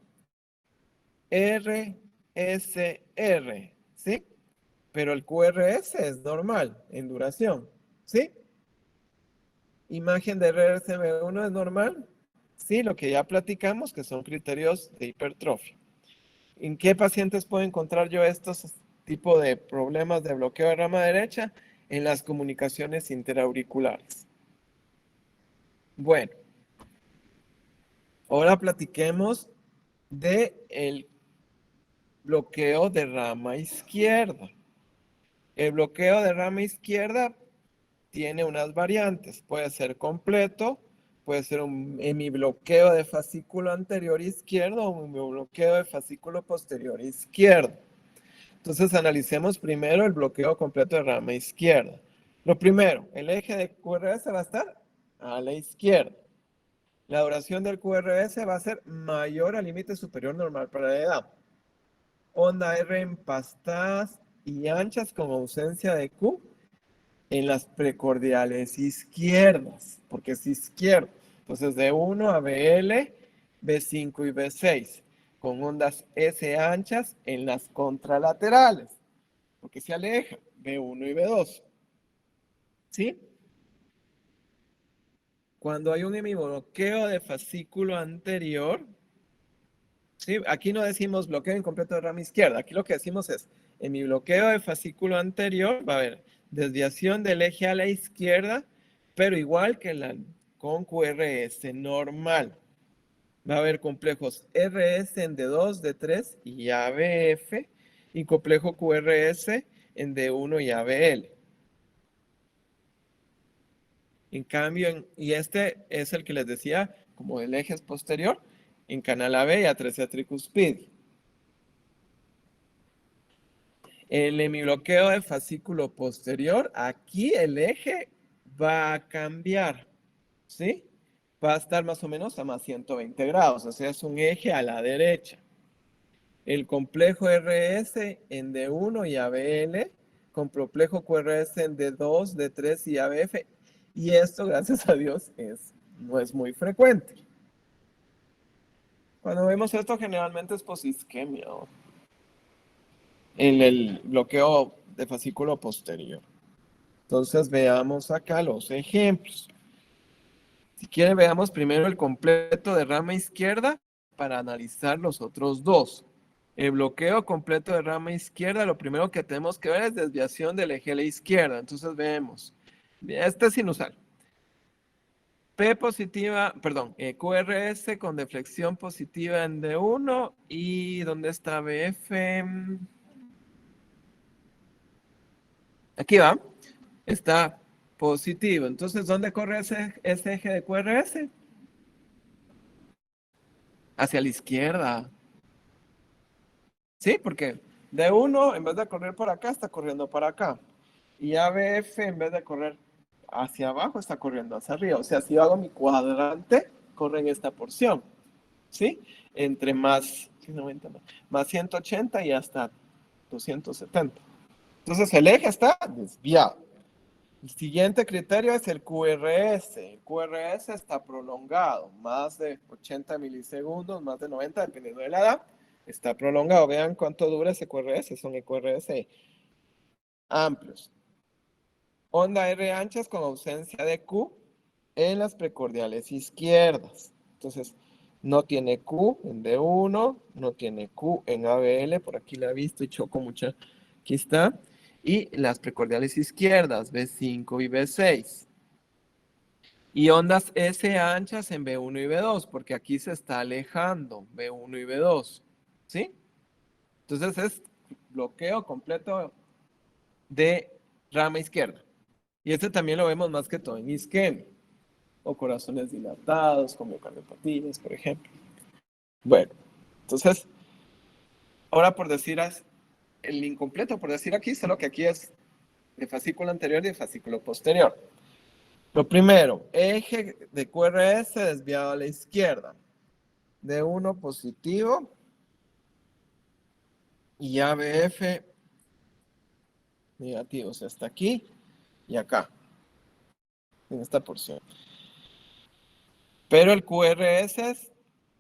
RSR, ¿sí? Pero el QRS es normal en duración, ¿sí? Imagen de RS en B1 es normal. Sí, lo que ya platicamos que son criterios de hipertrofia. ¿En qué pacientes puedo encontrar yo estos tipos de problemas de bloqueo de rama derecha? En las comunicaciones interauriculares. Bueno, ahora platiquemos de el bloqueo de rama izquierda. El bloqueo de rama izquierda tiene unas variantes. Puede ser completo, puede ser un hemibloqueo de fascículo anterior izquierdo o un hemibloqueo de fascículo posterior izquierdo. Entonces analicemos primero el bloqueo completo de rama izquierda. Lo primero, el eje de QRS va a estar a la izquierda. La duración del QRS va a ser mayor al límite superior normal para la edad. Onda R empastadas y anchas con ausencia de Q en las precordiales izquierdas, porque es izquierdo. Entonces de 1 a BL, B5 y B6, con ondas S anchas en las contralaterales, porque se aleja, B1 y B2. ¿Sí? Cuando hay un hemibloqueo de fascículo anterior, ¿sí? Aquí no decimos bloqueo incompleto de rama izquierda, aquí lo que decimos es, en mi bloqueo de fascículo anterior va a haber desviación del eje a la izquierda, pero igual que con QRS normal. Va a haber complejos RS en D2, D3 y ABF, y complejo QRS en D1 y ABL. En cambio, y este es el que les decía, como el eje es posterior, en canal AB y atresia tricuspidia. El hemibloqueo de fascículo posterior, aquí el eje va a cambiar, ¿sí? Va a estar más o menos a más 120 grados, o sea, es un eje a la derecha. El complejo RS en D1 y ABL, con complejo QRS en D2, D3 y ABF, y esto, gracias a Dios, no es muy frecuente. Cuando vemos esto, generalmente es posisquemia, ¿no? En el bloqueo de fascículo posterior. Entonces veamos acá los ejemplos. Si quieren, veamos primero el completo de rama izquierda para analizar los otros dos. El bloqueo completo de rama izquierda, lo primero que tenemos que ver es desviación del eje a la izquierda. Entonces vemos, este es sinusal. P positiva, perdón, QRS con deflexión positiva en D1 y ¿dónde está BF? Aquí va, está positivo. Entonces, ¿dónde corre ese eje de QRS? Hacia la izquierda. ¿Sí? Porque D1 en vez de correr por acá, está corriendo para acá. Y ABF en vez de correr hacia abajo, está corriendo hacia arriba. O sea, si yo hago mi cuadrante, corre en esta porción. ¿Sí? Entre más 180 y hasta 270. Entonces el eje está desviado. El siguiente criterio es el QRS. El QRS está prolongado, más de 80 milisegundos, más de 90, dependiendo de la edad. Está prolongado. Vean cuánto dura ese QRS. Son QRS amplios. Onda R anchas con ausencia de Q en las precordiales izquierdas. Entonces, no tiene Q en D1, no tiene Q en ABL, por aquí la he visto y choco mucho. Aquí está. Y las precordiales izquierdas, B5 y B6. Y ondas S anchas en B1 y B2, porque aquí se está alejando B1 y B2. ¿Sí? Entonces es bloqueo completo de rama izquierda. Y este también lo vemos más que todo en isquemia, o corazones dilatados, como cardiopatías, por ejemplo. Bueno, entonces, ahora por decir el incompleto, por decir aquí, solo que aquí es de fascículo anterior y de fascículo posterior. Lo primero, eje de QRS desviado a la izquierda, D1 positivo y ABF negativo, o sea, hasta aquí y acá, en esta porción. Pero el QRS es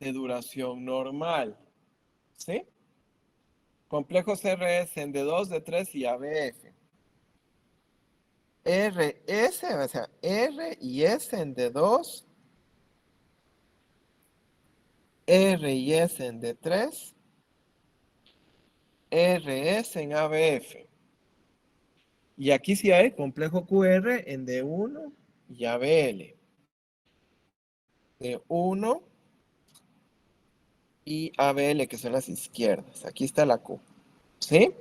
de duración normal, ¿sí? Complejos RS en D2, D3 y ABF. RS, o sea, R y S en D2, R y S en D3 RS en ABF. Y aquí sí hay complejo QR en D1 y ABL. D1 y ABL, que son las izquierdas. Aquí está la Q. ¿Sí?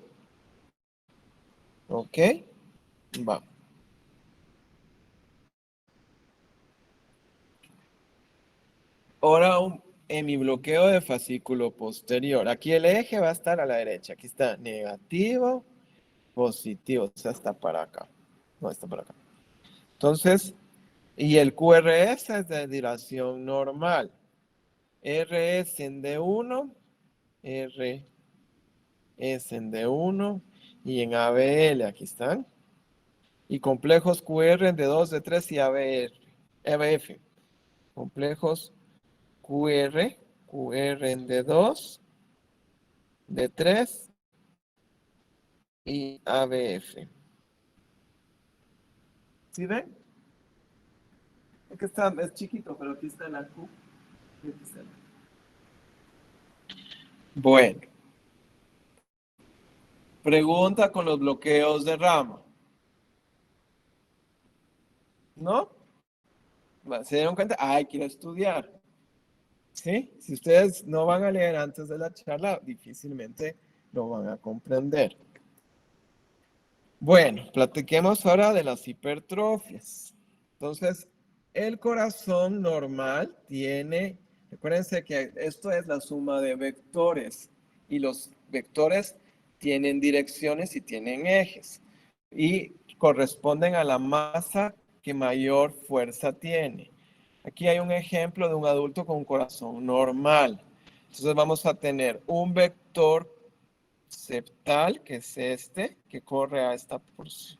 Ok. Va. Ahora en mi bloqueo de fascículo posterior. Aquí el eje va a estar a la derecha. Aquí está negativo, positivo. O sea, está para acá. No, está para acá. Entonces, y el QRS es de dilación normal. RS en D1, RS en D1 y en ABL, aquí están. Y complejos QR en D2, D3 y ABF. Complejos QR en D2, D3 y ABF. ¿Sí ven? Es que es chiquito, pero aquí está la Q. Aquí está la... Bueno, pregunta con los bloqueos de rama. ¿No? ¿Se dieron cuenta? Ay, quiero estudiar. ¿Sí? Si ustedes no van a leer antes de la charla, difícilmente lo van a comprender. Bueno, platiquemos ahora de las hipertrofias. Entonces, el corazón normal tiene, recuérdense que esto es la suma de vectores y los vectores tienen direcciones y tienen ejes y corresponden a la masa que mayor fuerza tiene. Aquí hay un ejemplo de un adulto con un corazón normal. Entonces vamos a tener un vector septal, que es este, que corre a esta porción.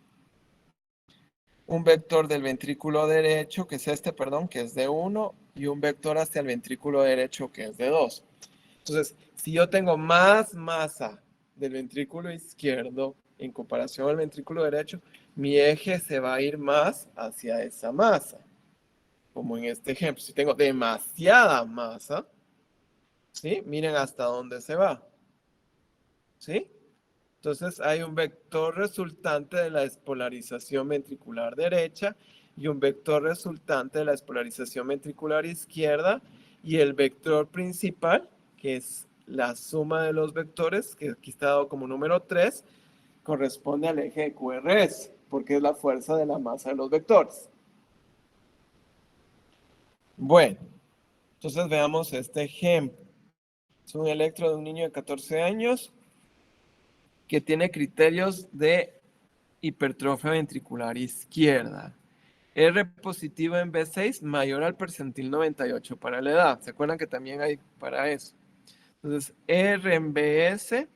Un vector del ventrículo derecho, que es este, perdón, que es de 1, y un vector hacia el ventrículo derecho, que es de 2. Entonces, si yo tengo más masa del ventrículo izquierdo en comparación al ventrículo derecho, mi eje se va a ir más hacia esa masa. Como en este ejemplo, si tengo demasiada masa, ¿sí? Miren hasta dónde se va. ¿Sí? Entonces hay un vector resultante de la despolarización ventricular derecha y un vector resultante de la despolarización ventricular izquierda y el vector principal, que es la suma de los vectores, que aquí está dado como número 3, corresponde al eje de QRS, porque es la fuerza de la masa de los vectores. Bueno, entonces veamos este ejemplo. Es un electro de un niño de 14 años que tiene criterios de hipertrofia ventricular izquierda. R positivo en B6 mayor al percentil 98 para la edad. ¿Se acuerdan que también hay para eso? Entonces, R en BS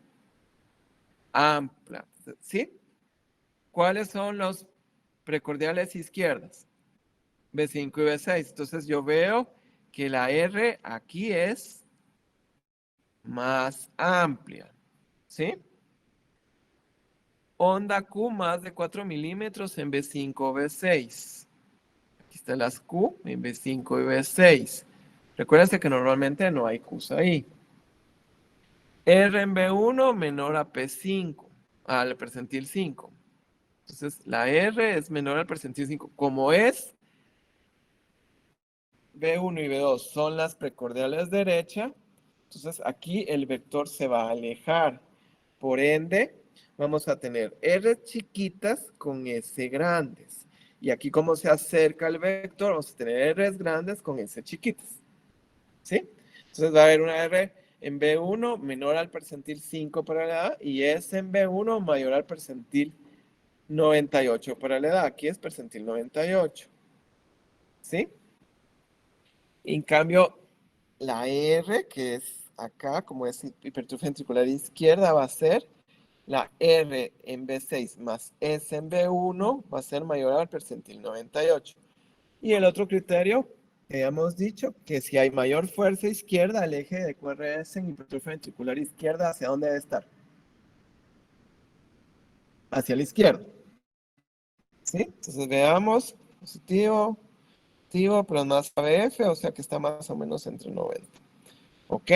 amplia. ¿Sí? ¿Cuáles son los precordiales izquierdas? B5 y B6. Entonces yo veo que la R aquí es más amplia. ¿Sí? Onda Q más de 4 milímetros en B5 o B6. Aquí están las Q en B5 y B6. Recuérdense que normalmente no hay Qs ahí. R en B1 menor a P5, al percentil 5. Entonces, la R es menor al percentil 5. Como es B1 y B2 son las precordiales derecha, entonces aquí el vector se va a alejar. Por ende, vamos a tener R chiquitas con S grandes. Y aquí como se acerca el vector, vamos a tener R grandes con S chiquitas. ¿Sí? Entonces va a haber una R en B1 menor al percentil 5 para la edad y S en B1 mayor al percentil 98 para la edad. Aquí es percentil 98. ¿Sí? En cambio, la R, que es acá, como es hipertrofia ventricular izquierda, va a ser la R en B6 más S en B1 va a ser mayor al percentil 98. Y el otro criterio que hemos dicho, que si hay mayor fuerza izquierda, el eje de QRS en hipertrofia ventricular izquierda, ¿hacia dónde debe estar? Hacia la izquierda. ¿Sí? Entonces veamos, positivo, positivo, pero más ABF, o sea que está más o menos entre 90. ¿Ok?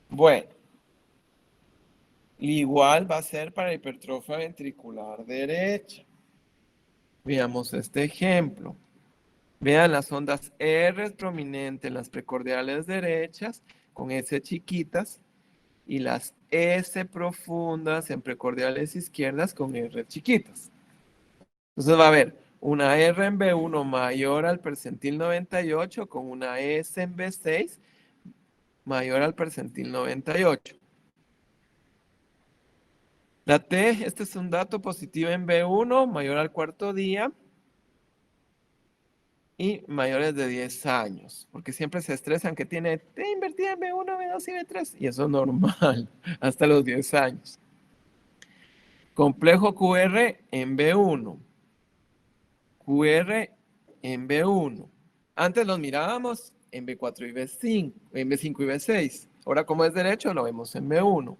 Bueno. Igual va a ser para hipertrofia ventricular derecha. Veamos este ejemplo. Vean las ondas R prominentes en las precordiales derechas con S chiquitas y las S profundas en precordiales izquierdas con R chiquitas. Entonces va a haber una R en B1 mayor al percentil 98 con una S en B6 mayor al percentil 98. La T, este es un dato positivo en B1 mayor al cuarto día y mayores de 10 años, porque siempre se estresan que tiene T invertida en B1, B2 y B3, y eso es normal, hasta los 10 años. Complejo QR en B1, QR en B1. Antes los mirábamos en B4 y B5, en B5 y B6. Ahora como es derecho, lo vemos en B1.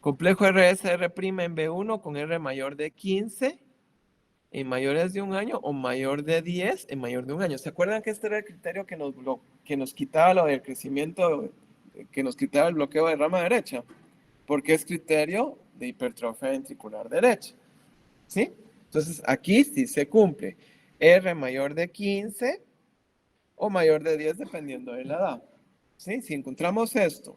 Complejo RSR' en B1 con R mayor de 15 en mayores de un año o mayor de 10 en mayor de un año. ¿Se acuerdan que este era el criterio que nos quitaba lo del crecimiento, que nos quitaba el bloqueo de rama derecha? Porque es criterio de hipertrofia ventricular derecha. ¿Sí? Entonces aquí sí se cumple. R mayor de 15 o mayor de 10 dependiendo de la edad. ¿Sí? Si encontramos esto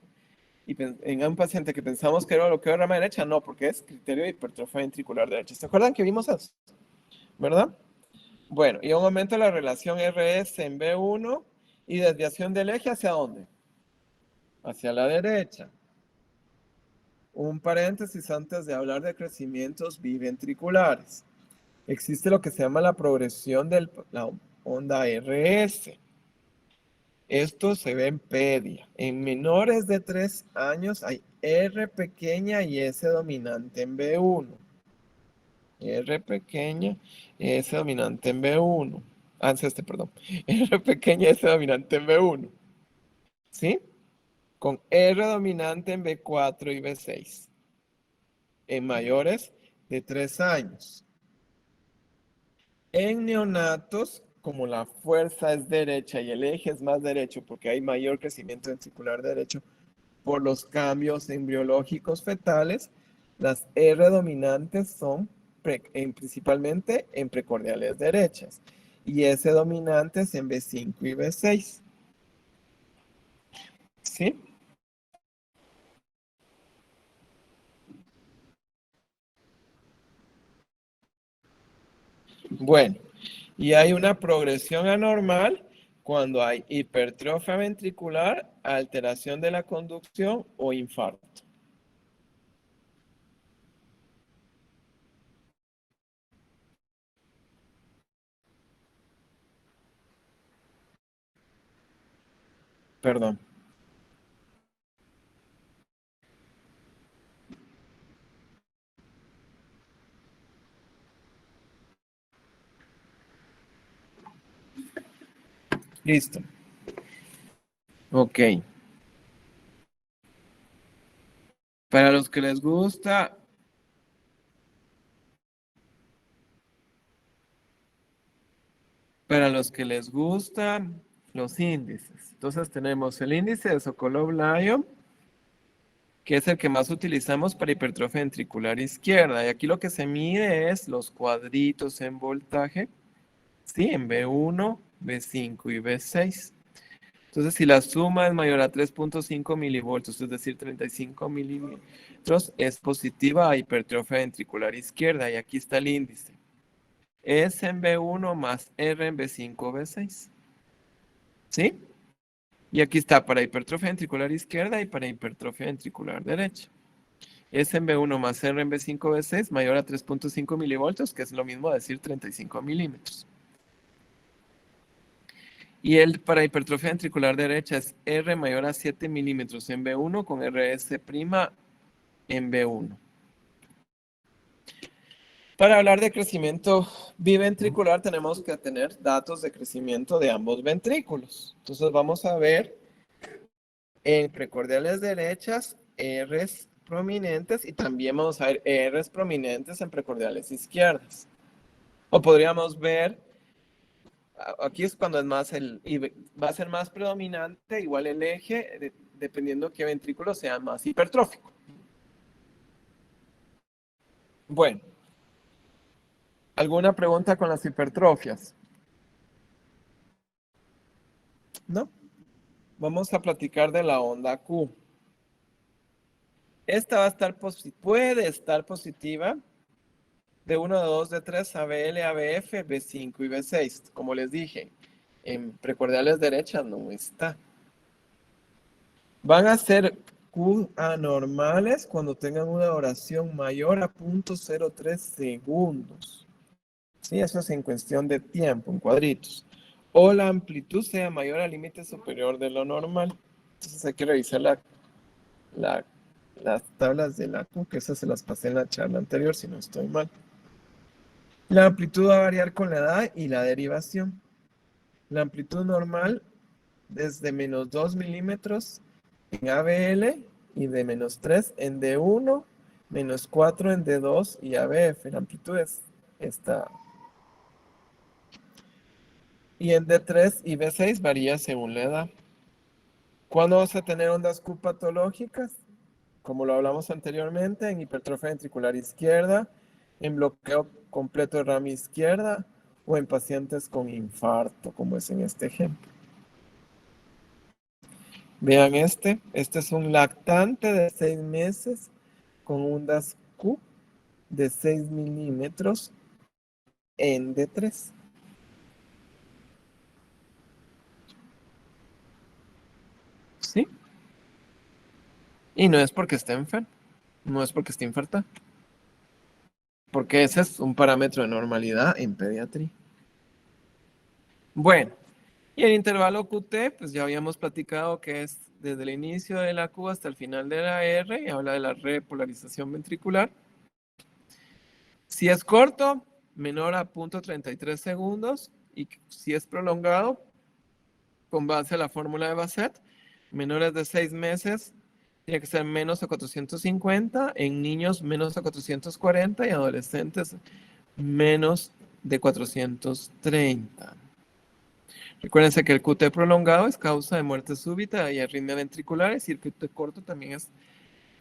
y en un paciente que pensamos que era bloqueo de rama derecha, no, porque es criterio de hipertrofia ventricular derecha. ¿Se acuerdan que vimos eso? ¿Verdad? Bueno, y un momento la relación RS en B1 y desviación del eje ¿hacia dónde? Hacia la derecha. Un paréntesis antes de hablar de crecimientos biventriculares. Existe lo que se llama la progresión de la onda RS. Esto se ve en pedia. En menores de 3 años hay R pequeña y S dominante en B1. R pequeña, S dominante en B1. Ah, es este, perdón. R pequeña, S dominante en B1. ¿Sí? Con R dominante en B4 y B6. En mayores de 3 años. En neonatos, como la fuerza es derecha y el eje es más derecho porque hay mayor crecimiento ventricular derecho por los cambios embriológicos fetales, las R dominantes son principalmente en precordiales derechas y S dominantes en B5 y B6. ¿Sí? Bueno, y hay una progresión anormal cuando hay hipertrofia ventricular, alteración de la conducción o infarto. Perdón. Listo. Ok. Para los que les gusta, los índices. Entonces tenemos el índice de Sokolov-Lyon, que es el que más utilizamos para hipertrofia ventricular izquierda. Y aquí lo que se mide es los cuadritos en voltaje, ¿sí? En B1, B5 y B6. Entonces, si la suma es mayor a 3.5 milivoltios, es decir, 35 milímetros, es positiva a hipertrofia ventricular izquierda. Y aquí está el índice. S en B1 más R en B5 o B6. ¿Sí? Y aquí está para hipertrofia ventricular izquierda y para hipertrofia ventricular derecha. S en B1 más R en B5 B6 mayor a 3.5 milivoltios, que es lo mismo decir 35 milímetros. Y el para hipertrofia ventricular derecha es R mayor a 7 milímetros en B1 con RS' en B1. Para hablar de crecimiento biventricular tenemos que tener datos de crecimiento de ambos ventrículos. Entonces vamos a ver en precordiales derechas R's prominentes y también vamos a ver R's prominentes en precordiales izquierdas. O podríamos ver, aquí es cuando es más va a ser más predominante igual el eje, dependiendo qué ventrículo sea más hipertrófico. Bueno, ¿alguna pregunta con las hipertrofias? ¿No? Vamos a platicar de la onda Q. Esta va a estar puede estar positiva de 1, de 2, de 3, ABL, ABF, B5 y B6. Como les dije, en precordiales derechas no está. Van a ser Q anormales cuando tengan una duración mayor a 0.03 segundos. Sí, eso es en cuestión de tiempo, en cuadritos. O la amplitud sea mayor al límite superior de lo normal. Entonces hay que revisar las tablas de la Q, que esas se las pasé en la charla anterior, si no estoy mal. La amplitud va a variar con la edad y la derivación. La amplitud normal desde menos 2 milímetros en ABL y de menos 3 en D1, menos 4 en D2 y ABF. La amplitud es esta. Y en D3 y B6 varía según la edad. ¿Cuándo vas a tener ondas Q patológicas? Como lo hablamos anteriormente, en hipertrofia ventricular izquierda, en bloqueo completo de rama izquierda o en pacientes con infarto, como es en este ejemplo. Vean este es un lactante de 6 meses con ondas Q de 6 milímetros en D3. ¿Sí? Y no es porque esté enfermo, no es porque esté infartado, porque ese es un parámetro de normalidad en pediatría. Bueno, y el intervalo QT, pues ya habíamos platicado que es desde el inicio de la Q hasta el final de la R y habla de la repolarización ventricular. Si es corto, menor a 0.33 segundos, y si es prolongado, con base a la fórmula de Bassett, menores de 6 meses, tiene que ser menos a 450, en niños menos a 440 y adolescentes menos de 430. Recuérdense que el QT prolongado es causa de muerte súbita y arritmia ventricular, y el QT corto también es,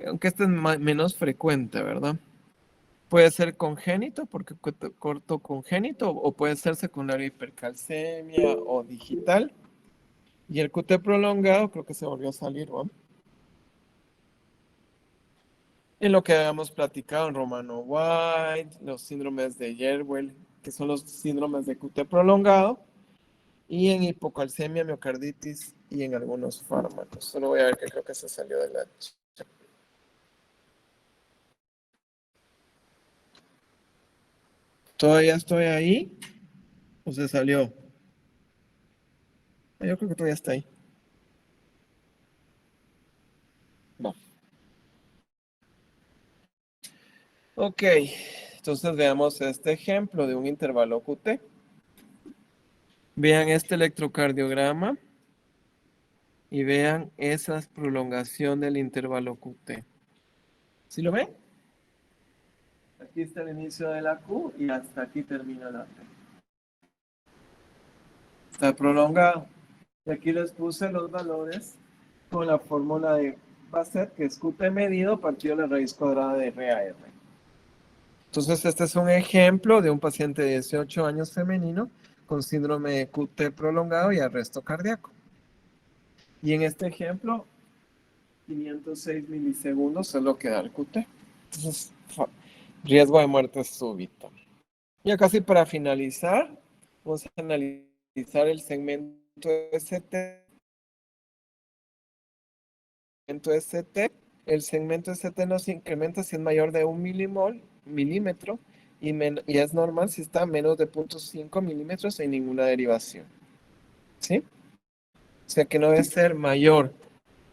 aunque este es menos frecuente, ¿verdad? Puede ser congénito, porque QT corto congénito, o puede ser secundaria hipercalcemia o digital. Y el QT prolongado creo que se volvió a salir, ¿no? En lo que habíamos platicado en Romano White, los síndromes de Yerwell, que son los síndromes de QT prolongado, y en hipocalcemia, miocarditis y en algunos fármacos. Solo voy a ver que creo que se salió de la chat. ¿Todavía estoy ahí? ¿O se salió? Yo creo que todavía está ahí. No. Ok, entonces veamos este ejemplo de un intervalo QT. Vean este electrocardiograma y vean esa prolongación del intervalo QT. ¿Sí lo ven? Aquí está el inicio de la Q y hasta aquí termina la T. Está prolongado. Y aquí les puse los valores con la fórmula de Bassett, que es QT medido partido de la raíz cuadrada de RAR. Entonces, este es un ejemplo de un paciente de 18 años femenino con síndrome de QT prolongado y arresto cardíaco. Y en este ejemplo, 506 milisegundos es lo que da el QT. Entonces, riesgo de muerte súbita. Ya casi para finalizar, vamos a analizar el segmento ST. El segmento ST no se incrementa si es mayor de 1 milímetro y es normal si está a menos de 0.5 milímetros sin ninguna derivación. ¿Sí? O sea que no debe ser mayor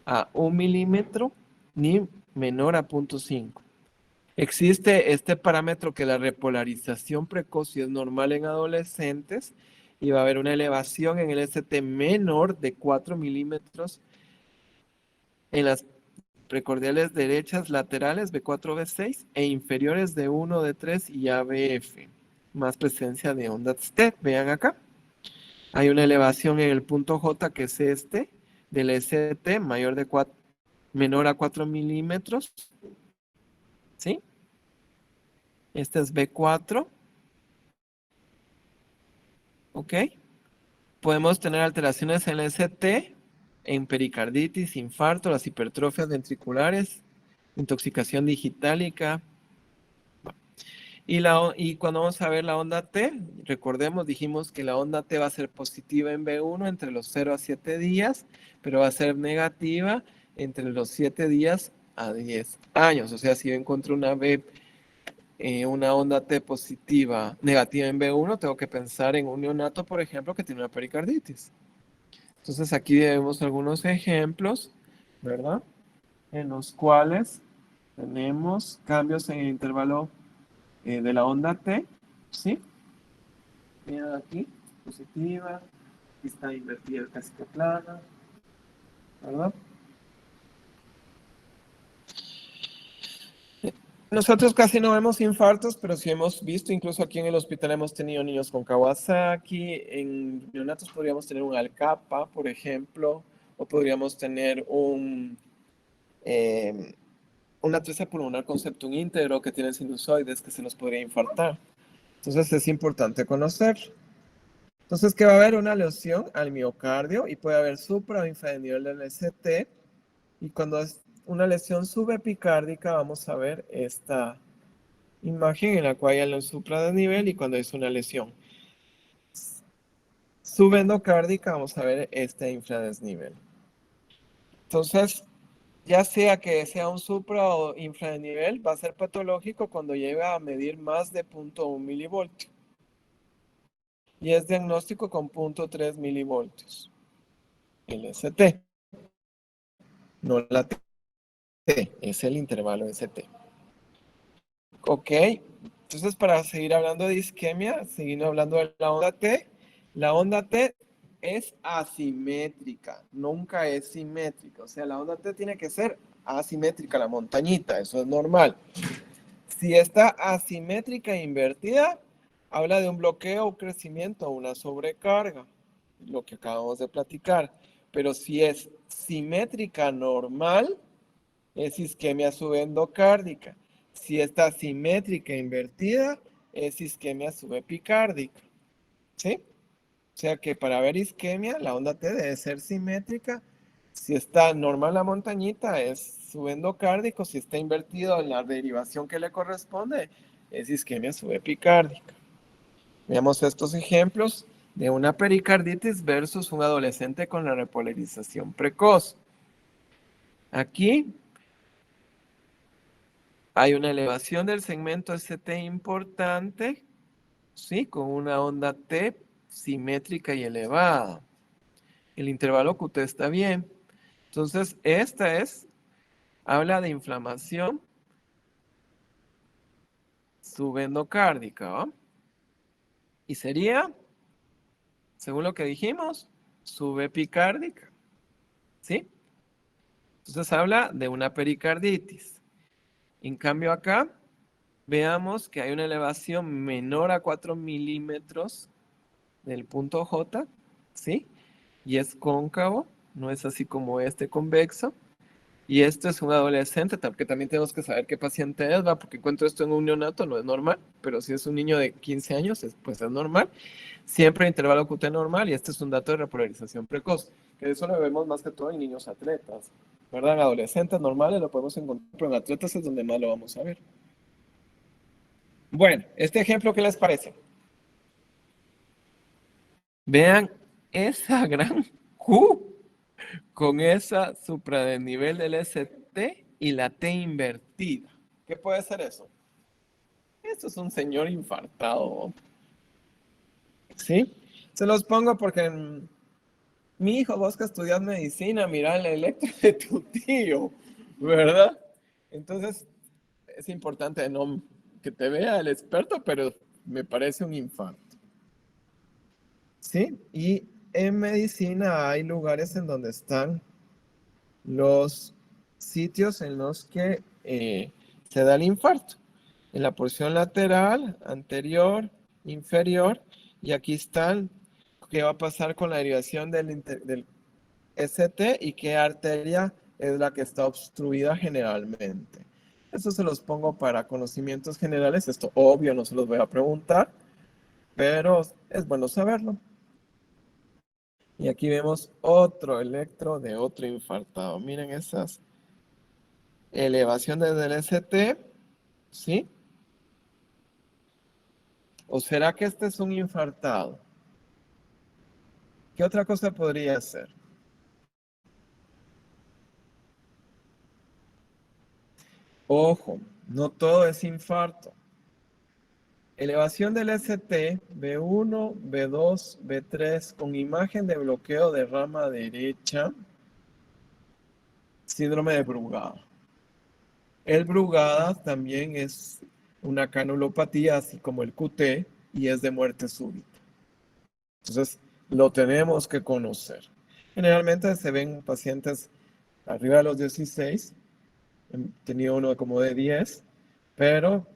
a 1 milímetro ni menor a 0.5. Existe este parámetro que la repolarización precoz es normal en adolescentes y va a haber una elevación en el ST menor de 4 milímetros en las precordiales derechas laterales B4, B6 e inferiores de 1, D3 y ABF. Más presencia de ondas T. Vean acá. Hay una elevación en el punto J, que es este, del ST menor a 4 milímetros. ¿Sí? Este es B4. ¿Ok? Podemos tener alteraciones en el ST, en pericarditis, infarto, las hipertrofias ventriculares, intoxicación digitálica. Y cuando vamos a ver la onda T, recordemos, dijimos que la onda T va a ser positiva en B1 entre los 0 a 7 días, pero va a ser negativa entre los 7 días a 10 años. O sea, si yo encuentro una onda T positiva, negativa en B1, tengo que pensar en un neonato, por ejemplo, que tiene una pericarditis. Entonces aquí vemos algunos ejemplos, ¿verdad? En los cuales tenemos cambios en el intervalo de la onda T, ¿sí? Miren aquí, positiva, aquí está invertida casi que plana, ¿verdad? Nosotros casi no vemos infartos, pero sí hemos visto, incluso aquí en el hospital hemos tenido niños con Kawasaki, en neonatos podríamos tener un Alcapa, por ejemplo, o podríamos tener una atresia pulmonar con septum íntegro que tiene sinusoides que se nos podría infartar. Entonces es importante conocer. Entonces que va a haber una lesión al miocardio y puede haber supra o infranivel del ST. Y cuando es una lesión subepicárdica vamos a ver esta imagen en la cual hay un supradesnivel y cuando es una lesión subendocárdica vamos a ver este infradesnivel. Entonces, ya sea que sea un supra o infranivel, va a ser patológico cuando llegue a medir más de 0.1 milivoltio. Y es diagnóstico con 0.3 milivoltios. El ST, no la T, es el intervalo ST. Ok, entonces para seguir hablando de isquemia, siguiendo hablando de la onda T es asimétrica, nunca es simétrica. O sea, la onda T tiene que ser asimétrica, la montañita, eso es normal. Si está asimétrica e invertida, habla de un bloqueo, un crecimiento o una sobrecarga, lo que acabamos de platicar. Pero si es simétrica normal, es isquemia subendocárdica. Si está simétrica e invertida, es isquemia subepicárdica. ¿Sí? O sea que para ver isquemia, la onda T debe ser simétrica. Si está normal la montañita, es subendocárdico. Si está invertido en la derivación que le corresponde, es isquemia subepicárdica. Veamos estos ejemplos de una pericarditis versus un adolescente con la repolarización precoz. Aquí hay una elevación del segmento ST importante, ¿sí? Con una onda T simétrica y elevada. El intervalo QT está bien. Entonces, habla de inflamación subendocárdica, ¿va? Y sería, según lo que dijimos, subepicárdica, ¿sí? Entonces habla de una pericarditis. En cambio acá, veamos que hay una elevación menor a 4 milímetros del punto J, ¿sí? Y es cóncavo, no es así como este convexo. Y esto es un adolescente, que también tenemos que saber qué paciente es, ¿va? Porque encuentro esto en un neonato, no es normal, pero si es un niño de 15 años, pues es normal. Siempre intervalo QT normal y este es un dato de repolarización precoz, que eso lo vemos más que todo en niños atletas, ¿verdad? En adolescentes normales lo podemos encontrar, pero en atletas es donde más lo vamos a ver. Bueno, este ejemplo, ¿qué les parece? Vean esa gran Q con esa supradesnivel del ST y la T invertida. ¿Qué puede ser eso? Esto es un señor infartado. ¿Sí? Se los pongo porque mi hijo, vos que estudias medicina, mira el electro de tu tío, ¿verdad? Entonces, es importante no que te vea el experto, pero me parece un infarto. ¿Sí? Y en medicina hay lugares en donde están los sitios en los que se da el infarto. En la porción lateral, anterior, inferior, y aquí están qué va a pasar con la derivación del ST y qué arteria es la que está obstruida generalmente. Eso se los pongo para conocimientos generales. Esto obvio no se los voy a preguntar, pero es bueno saberlo. Y aquí vemos otro electro de otro infartado. Miren esas elevaciones del ST, ¿sí? ¿O será que este es un infartado? ¿Qué otra cosa podría ser? Ojo, no todo es infarto. Elevación del ST, B1, B2, B3, con imagen de bloqueo de rama derecha, síndrome de Brugada. El Brugada también es una canulopatía, así como el QT, y es de muerte súbita. Entonces, lo tenemos que conocer. Generalmente se ven pacientes arriba de los 16, he tenido uno como de 10, pero,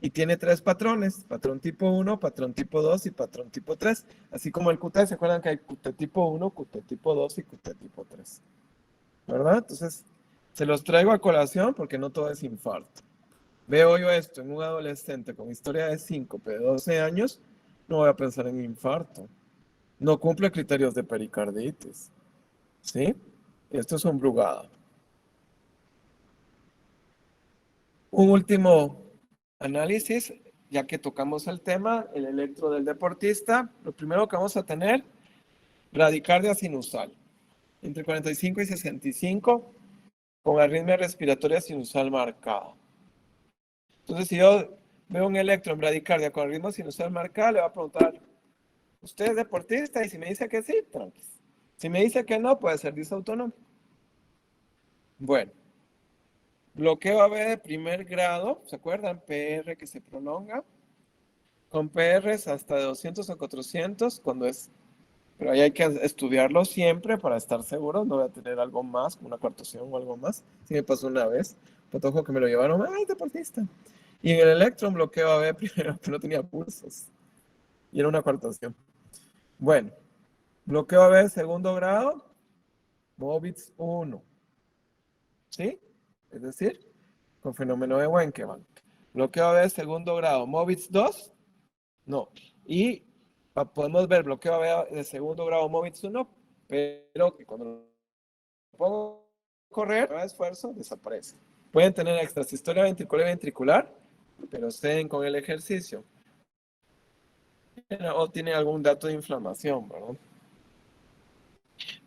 y tiene 3 patrones, patrón tipo 1, patrón tipo 2 y patrón tipo 3, así como el QT, ¿se acuerdan que hay QT tipo 1, QT tipo 2 y QT tipo 3? ¿Verdad? Entonces, se los traigo a colación porque no todo es infarto. Veo yo esto en un adolescente con historia de síncope de 12 años, no voy a pensar en infarto. No cumple criterios de pericarditis. ¿Sí? Esto es un Brugada. Un último análisis, ya que tocamos el tema, el electro del deportista. Lo primero que vamos a tener, bradicardia sinusal, entre 45 y 65, con arritmia respiratoria sinusal marcada. Entonces, si yo veo un electro en bradicardia con ritmo sinusal marcada, le voy a preguntar, ¿usted es deportista? Y si me dice que sí, tranqui. Si me dice que no, puede ser disautonómico. Bueno, bloqueo AB de primer grado, ¿se acuerdan? PR que se prolonga. Con PRs hasta de 200 o 400, cuando es... Pero ahí hay que estudiarlo siempre para estar seguro. No voy a tener algo más, como una coartación o algo más. Sí me pasó una vez. Potojo que me lo llevaron, ¡ay, deportista! Y en el electron bloqueo AB primero, que no tenía pulsos. Y era una coartación. Bueno, bloqueo AB segundo grado, Movitz 1. ¿Sí? Es decir, con fenómeno de Wenkemann. Bloqueo AB segundo grado, Movitz 2. No. Y podemos ver bloqueo AB de segundo grado, Movitz 1, pero que cuando lo pongo a correr, a esfuerzo, desaparece. Pueden tener extrasistolia ventricular y ventricular, pero estén con el ejercicio. O tiene algún dato de inflamación, ¿verdad?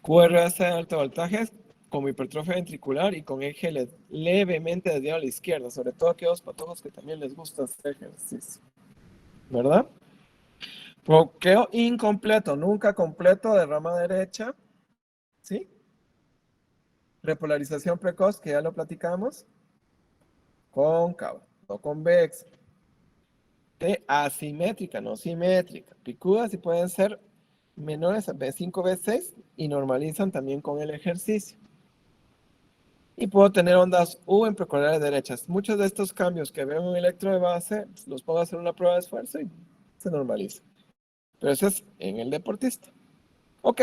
QRS de alto voltaje como hipertrofia ventricular y con eje levemente desviado a la izquierda, sobre todo a aquellos patojos que también les gusta hacer ejercicio, ¿verdad? Bloqueo incompleto, nunca completo de rama derecha, ¿sí? Repolarización precoz, que ya lo platicamos, cóncava, no convexa. Asimétrica, no simétrica. Picudas y pueden ser menores a B5, B6 y normalizan también con el ejercicio. Y puedo tener ondas U en precordiales derechas. Muchos de estos cambios que veo en un electro de base, los puedo hacer una prueba de esfuerzo y se normaliza. Pero eso es en el deportista. Ok,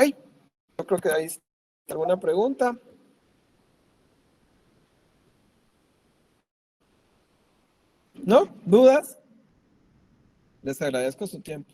yo creo que ahí está. ¿Alguna pregunta? ¿No? ¿Dudas? Les agradezco su tiempo.